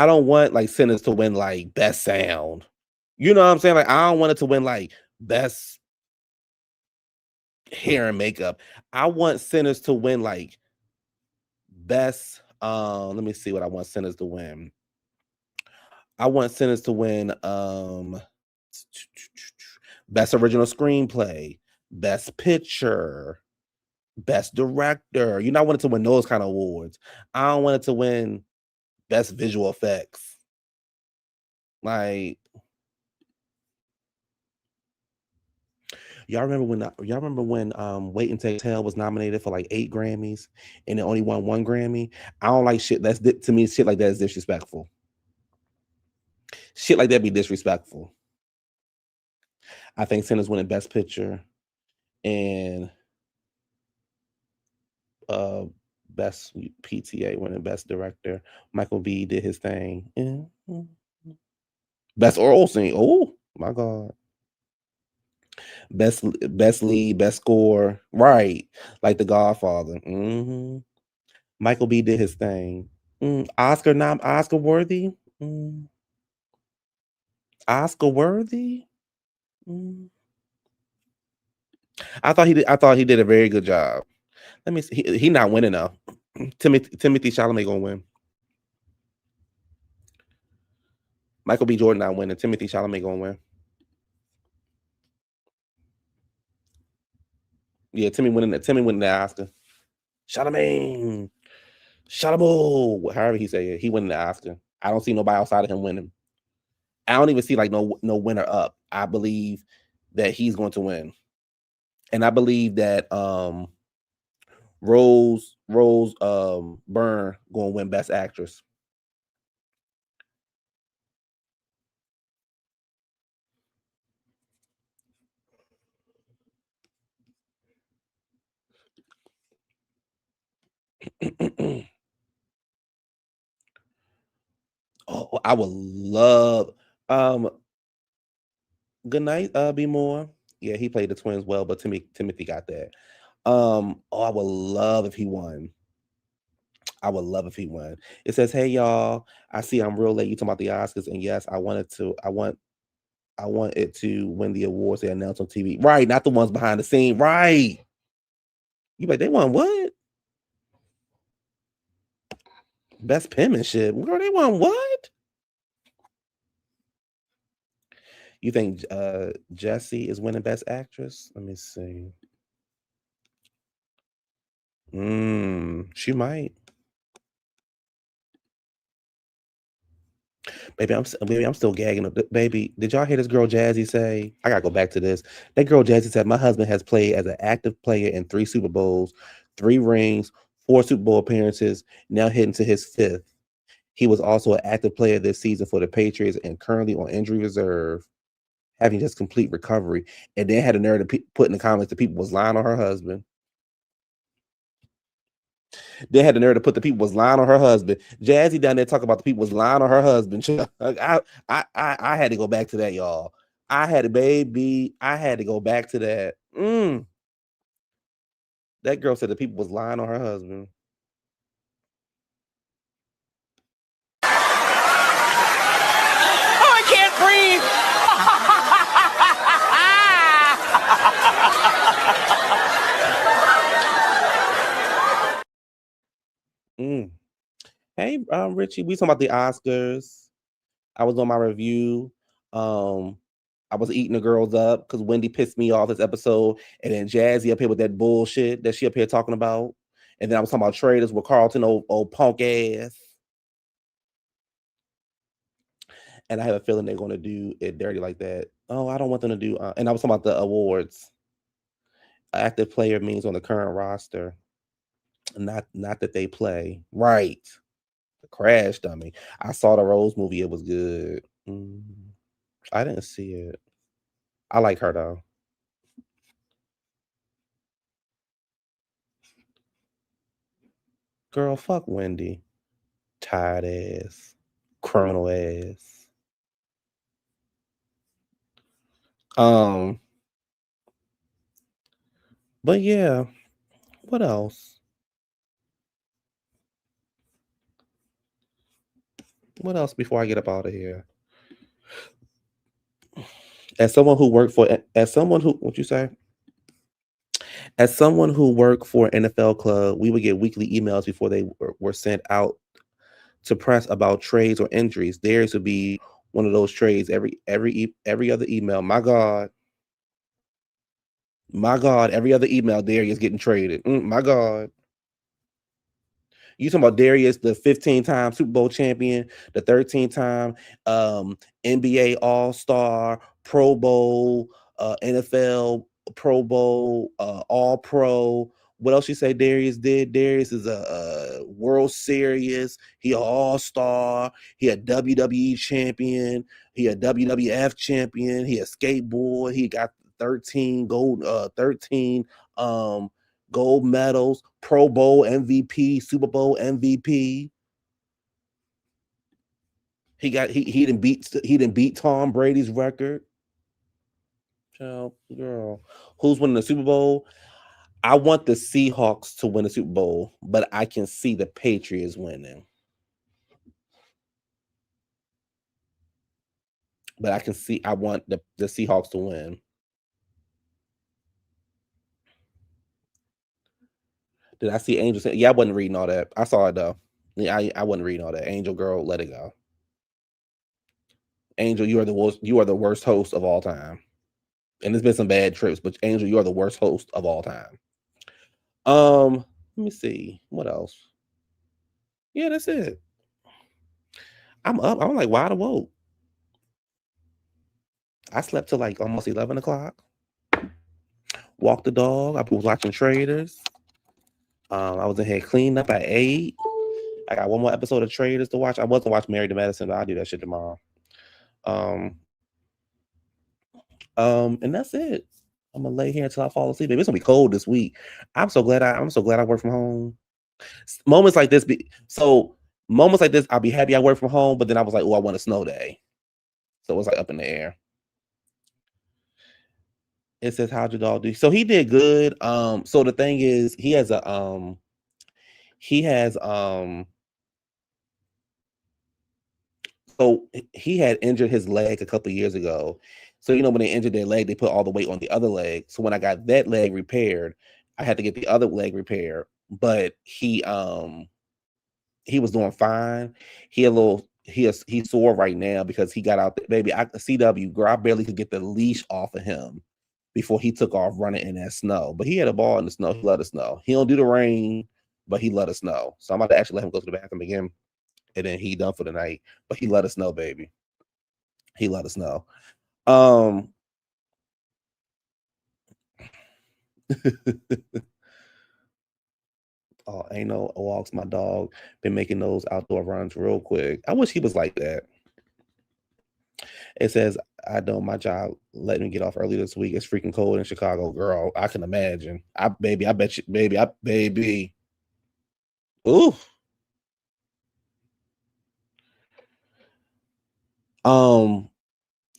don't want like Sinners to win like Best Sound. You know what I'm saying? Like I don't want it to win like Best Hair and Makeup. I want Sinners to win like Best. Let me see what I want Sinners to win. I want Sinners to win Best Original Screenplay, Best Picture, Best Director. You know, I want it to win those kind of awards. I don't want it to win Best Visual Effects. Like, y'all remember when Wait and Take Tell was nominated for like 8 Grammys and it only won 1 Grammy? I don't like shit. To me, shit like that is disrespectful. Shit like that be disrespectful. I think Sinners winning Best Picture and Best PTA winning Best Director. Michael B did his thing. Best oral scene. Oh my God. Best lead, best score. Right. Like The Godfather. Michael B did his thing. Oscar worthy. Oscar worthy. I thought he did a very good job. Let me see. He not winning though. Timothy Chalamet gonna win. Michael B. Jordan not winning. Timothy Chalamet gonna win. Yeah, Timmy winning the Oscar. Chalamet. However he say it. He winning the Oscar. I don't see nobody outside of him winning. I don't even see like no winner up. I believe that he's going to win. And I believe that Rose Byrne going to win Best Actress. Oh, I would love good night, B More. Yeah, he played the twins well, but Timothy got that. I would love if he won. I would love if he won. It says, "Hey y'all, I see I'm real late. You talking about the Oscars, and yes, I want it to win the awards they announced on TV. Right, not the ones behind the scene. Right. You like they won what? Best penmanship. Girl, they won what? You think Jessie is winning Best Actress? Let me see. She might. Baby, I'm still gagging. Baby, did y'all hear this girl Jazzy say? I gotta go back to this. That girl Jazzy said, my husband has played as an active player in 3 Super Bowls, 3 rings, 4 Super Bowl appearances, now heading to his 5th. He was also an active player this season for the Patriots and currently on injury reserve, having just complete recovery. And then had the nerve to put in the comments that people was lying on her husband. They had the nerve to put the people was lying on her husband. Jazzy down there talking about the people was lying on her husband. I had to go back to that, y'all. I had to go back to that. That girl said the people was lying on her husband. Oh, I can't breathe. Hey, Richie, we talking about the Oscars. I was on my review. I was eating the girls up because Wendy pissed me off this episode, and then Jazzy up here with that bullshit that she up here talking about, and then I was talking about traders with Carlton, old punk ass. And I have a feeling they're going to do it dirty like that. Oh, I don't want them to do. And I was talking about the awards. Active player means on the current roster, not that they play. Right. The Crash Dummy. I saw the Rose movie. It was good. I didn't see it. I like her though. Girl, fuck Wendy. Tired ass. Criminal ass. But yeah, what else? What else before I get up out of here? As someone who what you say? As someone who worked for an NFL club, we would get weekly emails before they were sent out to press about trades or injuries. Theirs would be one of those trades every other email. My God, every other email Darius getting traded. My God. You talking about Darius, the 15-time Super Bowl champion, the 13-time NBA All-Star, Pro Bowl, NFL Pro Bowl, All Pro. What else you say Darius did? Darius is a World Series. He an All-Star. He a WWE champion. He a WWF champion. He a skateboard. He got 13 gold medals, Pro Bowl MVP, Super Bowl MVP. He didn't beat Tom Brady's record. Child, girl, who's winning the Super Bowl? I want the Seahawks to win the Super Bowl, but I can see the Patriots winning. But I want the Seahawks to win. Did I see Angel say? Yeah, I wasn't reading all that. I saw it though. Yeah, I wasn't reading all that. Angel girl, let it go. Angel, you are the worst host of all time. And there's been some bad trips, but Angel, you are the worst host of all time. Let me see. What else? Yeah, that's it. I'm up. I'm like wide awoke. I slept till like almost 11 o'clock. Walked the dog. I was watching Traders. I was in here cleaning up at 8. I got one more episode of Traders to watch. I wasn't watching Married to Medicine, but I'll do that shit tomorrow. And that's it. I'm gonna lay here until I fall asleep. Baby, it's gonna be cold this week. I'm so glad I work from home. Moments like this, I'll be happy I work from home, but then I was like, oh, I want a snow day. So it was like up in the air. It says, how'd your dog do? So he did good. So the thing is, he has so he had injured his leg a couple of years ago. So when they injured their leg, they put all the weight on the other leg. So when I got that leg repaired, I had to get the other leg repaired. But he was doing fine. He's sore right now because he got out there, baby. CW girl, I barely could get the leash off of him before he took off running in that snow. But he had a ball in the snow. He let us know. He don't do the rain, but he let us know. So I'm about to actually let him go to the bathroom again, and then he done for the night. But he let us know, baby. He let us know. Oh, ain't no walks. My dog been making those outdoor runs real quick. I wish he was like that. It says, I know my job let me get off early this week. It's freaking cold in Chicago, girl. I can imagine. I bet you, baby. Ooh.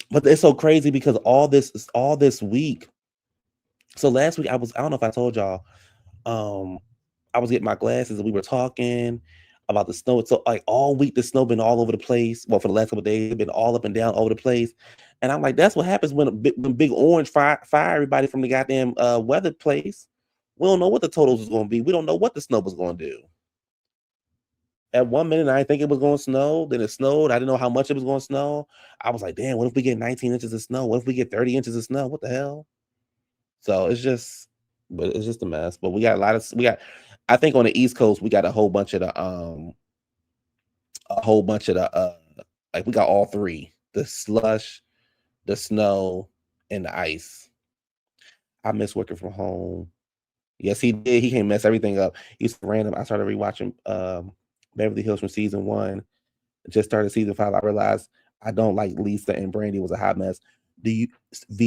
But it's so crazy because all this week. So last week I don't know if I told y'all, I was getting my glasses and we were talking about the snow. So like all week, the snow been all over the place. Well, for the last couple of days, it's been all up and down all over the place. And I'm like, that's what happens when Big Orange fire everybody from the goddamn weather place. We don't know what the totals is going to be. We don't know what the snow was going to do. At 1 minute, I didn't think it was going to snow. Then it snowed. I didn't know how much it was going to snow. I was like, damn, what if we get 19 inches of snow? What if we get 30 inches of snow? What the hell? So it's just a mess. But we got I think on the East Coast, we got a whole bunch of the like we got all three: the slush, the snow, and the ice. I miss working from home. Yes, he did. He can't mess everything up. He's random. I started rewatching Beverly Hills from season 1. Just started season 5. I realized I don't like Lisa, and Brandy was a hot mess. V.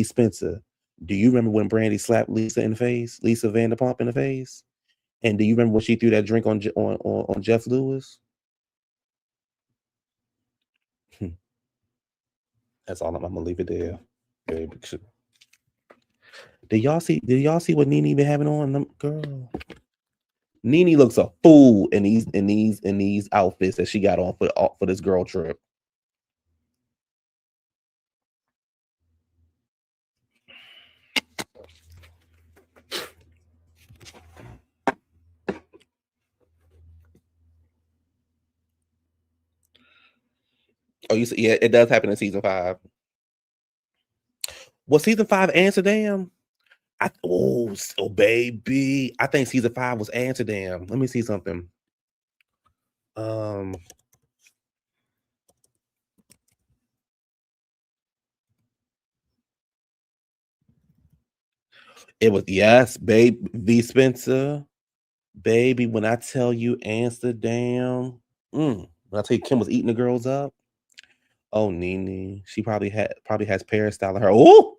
Spencer, do you remember when Brandy slapped Lisa in the face? Lisa Vanderpump in the face? And do you remember when she threw that drink on Jeff Lewis? That's all. I'm gonna leave it there. Did y'all see what Nene been having on? Them girl, Nene looks a fool in these outfits that she got on for this girl trip. Oh, you see, yeah, it does happen in season 5. Was season 5 Amsterdam? Baby, I think season 5 was Amsterdam. Let me see something. It was, yes, babe, V. Spencer, baby. When I tell you Amsterdam, when I tell you Kim was eating the girls up. Oh, Nene, she probably has Peristyle in her. Oh.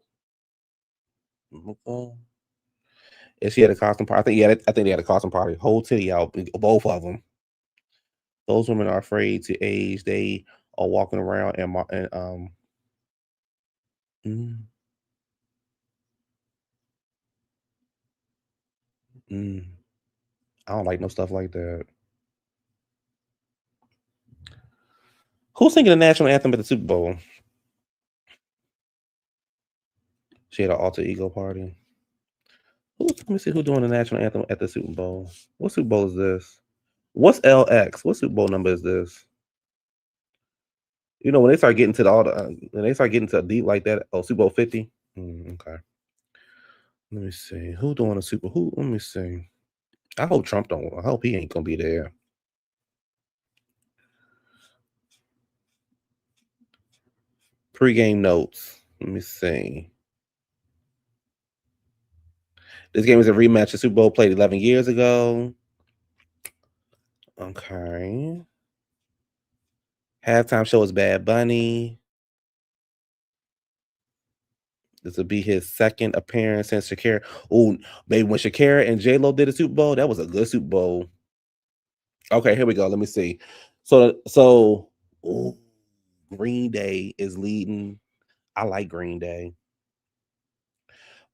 And she had a costume party. I think they had a costume party. Whole titty out, both of them. Those women are afraid to age. They are walking around I don't like no stuff like that. Who's singing the national anthem at the Super Bowl? She had an alter ego party. Let me see who's doing the national anthem at the Super Bowl. What Super Bowl is this? What's LX? What Super Bowl number is this? You know, when they start getting to when they start getting to deep like that, Super Bowl 50. Okay. Let me see. Who doing a Super? Who? Let me see. I hope Trump don't. I hope he ain't gonna be there. Pre-game notes. Let me see. This game is a rematch. The Super Bowl played 11 years ago. Okay. Halftime show is Bad Bunny. This will be his second appearance since Shakira. Oh, baby, when Shakira and J-Lo did a Super Bowl, that was a good Super Bowl. Okay, here we go. Let me see. So ooh, Green Day is leading. I like Green Day.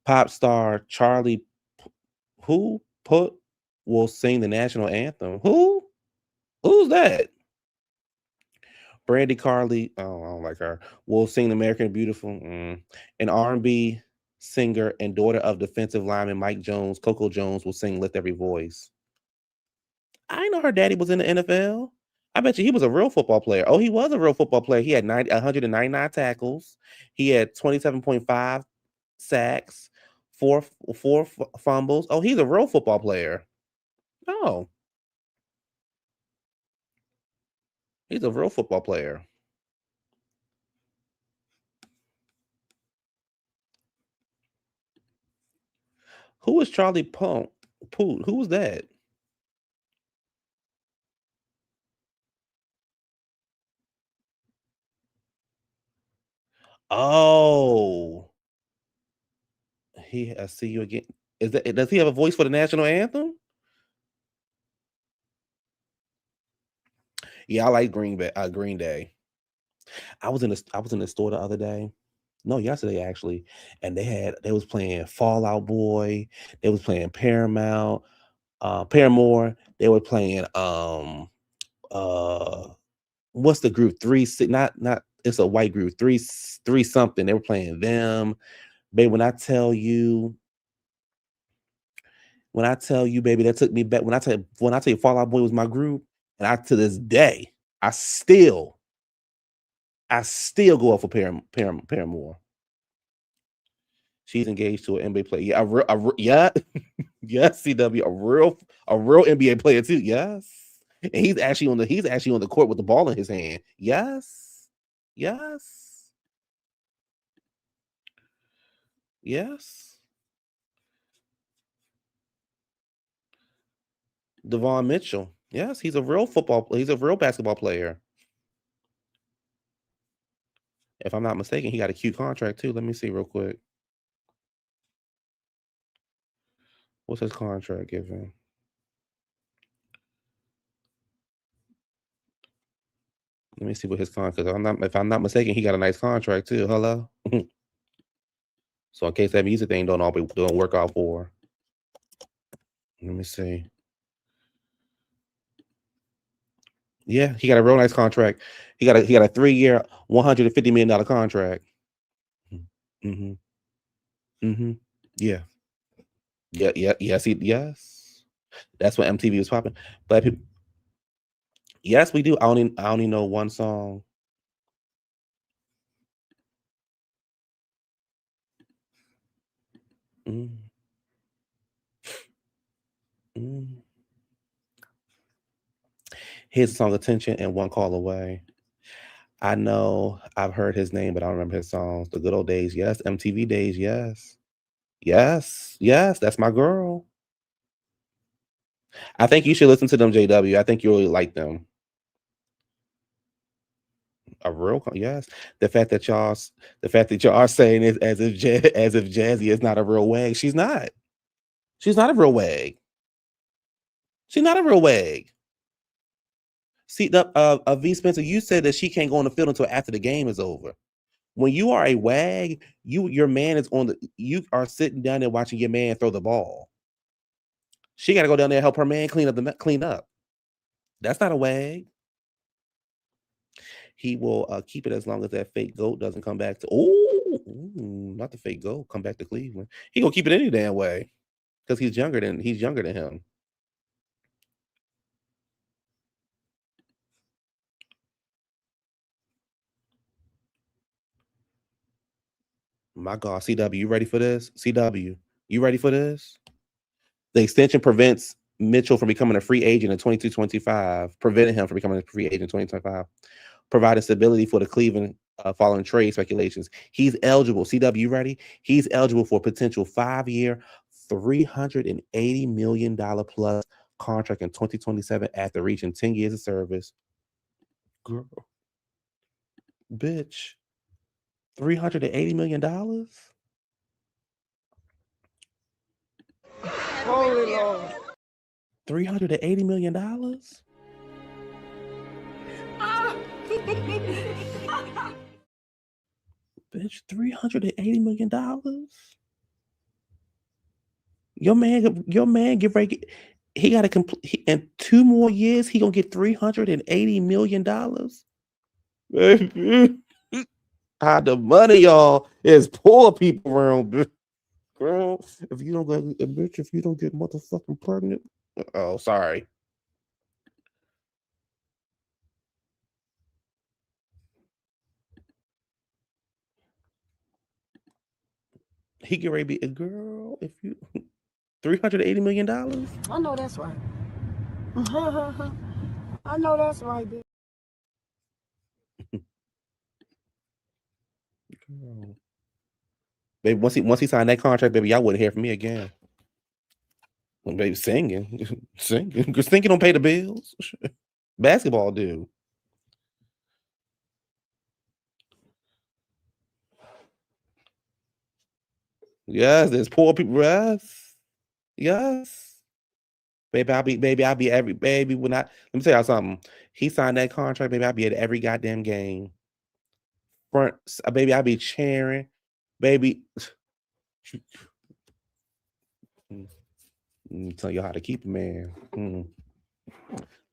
Pop star Charlie who put will sing the national anthem. Who? Who's that? Brandy Carly, oh, I don't like her. Will sing American Beautiful. An R&B singer and daughter of defensive lineman Mike Jones, Coco Jones, will sing Lift Every Voice. I didn't know her daddy was in the NFL. I bet you he was a real football player. Oh, he was a real football player. He had 199 tackles. He had 27.5 sacks, four fumbles. Oh, he's a real football player. Oh, he's a real football player. Who was Charlie Poot? Who was that? Oh, I see you again. Is that does he have a voice for the national anthem? Yeah, I like Green Day. I was in the store the other day. No, yesterday actually, and they was playing Fall Out Boy. They was playing Paramore. They were playing uh what's the group? Not it's a white group. Three something. They were playing them. Baby, baby, that took me back. When I tell you Fall Out Boy was my group, and to this day, I still go up for Paramore. She's engaged to an NBA player. Yeah, yeah, yes, CW, a real NBA player too. Yes, and he's actually on the court with the ball in his hand. Yes, yes, yes. Devon Mitchell. Yes, he's a real basketball player. If I'm not mistaken, he got a cute contract too. Let me see real quick. What's his contract giving? Let me see what his contract. If I'm not mistaken, he got a nice contract too. Hello. So in case that music thing don't work out for. Let me see. Yeah, he got a real nice contract. He got a 3-year, $150 million contract. Mm-hmm. Mm-hmm. Yeah. Yeah. Yeah. Yes. That's what MTV was popping. But people, yes, we do. I only know one song. Mm. Mm. His song "Attention" and "One Call Away." I know I've heard his name, but I don't remember his songs. The good old days, yes. MTV days, yes. Yes, yes, that's my girl. I think you should listen to them, JW. I think you really like them. Yes. The fact that y'all are saying it as if Jazzy is not a real wag. She's not. She's not a real wag. She's not a real wag. See, V Spencer, you said that she can't go on the field until after the game is over. When you are a wag, your man is you are sitting down there watching your man throw the ball. She got to go down there and help her man clean up. That's not a wag. He will keep it as long as that fake goat doesn't come back to. Oh, not the fake goat. Come back to Cleveland. He gonna keep it any damn way because he's younger than him. My God, CW, you ready for this? CW, you ready for this? The extension prevents Mitchell from becoming a free agent in 22-25, preventing him from becoming a free agent in 2025, providing stability for the Cleveland following trade speculations. He's eligible. CW, you ready? He's eligible for a potential 5-year, $380 million plus contract in 2027 after reaching 10 years of service. Girl, bitch, $380 million? Holy Lord. $380 million? Bitch, $380 million? Your man get ready. He got to complete in 2 more years. He gonna get $380 million. How the money, y'all, is poor people around, bitch. Girl, if you don't get motherfucking pregnant. Oh, sorry. He get ready to be a girl. If you $380 million. I know that's right. I know that's right, bitch. Girl. Baby, once he signed that contract, baby, y'all wouldn't hear from me again. Well, baby, singing. Because singing don't pay the bills. Basketball do. Yes, there's poor people. Yes. Baby, I'll be every baby when I let me tell y'all something. He signed that contract, baby. I'll be at every goddamn game. Front, baby, I'll be cheering. Baby. Tell you how to keep a man.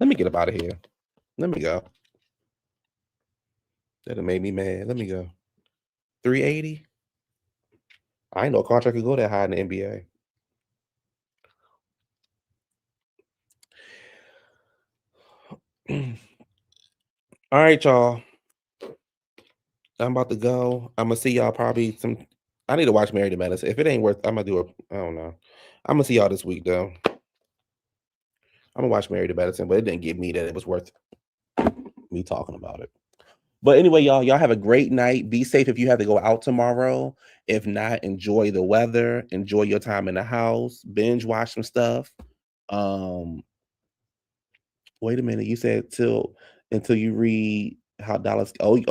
Let me get up out of here. Let me go. That'll make me mad. Let me go. 380. I ain't know a contract could go that high in the NBA. All right, y'all. I'm about to go. I'm gonna see y'all probably some. I need to watch Married to Medicine. If it ain't worth, I'm gonna do it. I don't know. I'm gonna see y'all this week though. I'm gonna watch Married to Medicine, but it didn't give me that it was worth me talking about it. But anyway, y'all have a great night. Be safe if you have to go out tomorrow. If not, enjoy the weather. Enjoy your time in the house. Binge watch some stuff. Wait a minute. You said until you read how Dallas. CW.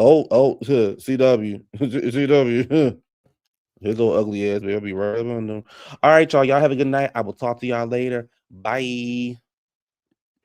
CW. His little ugly ass, baby. I'll be right on them. All right, y'all. Y'all have a good night. I will talk to y'all later. Bye.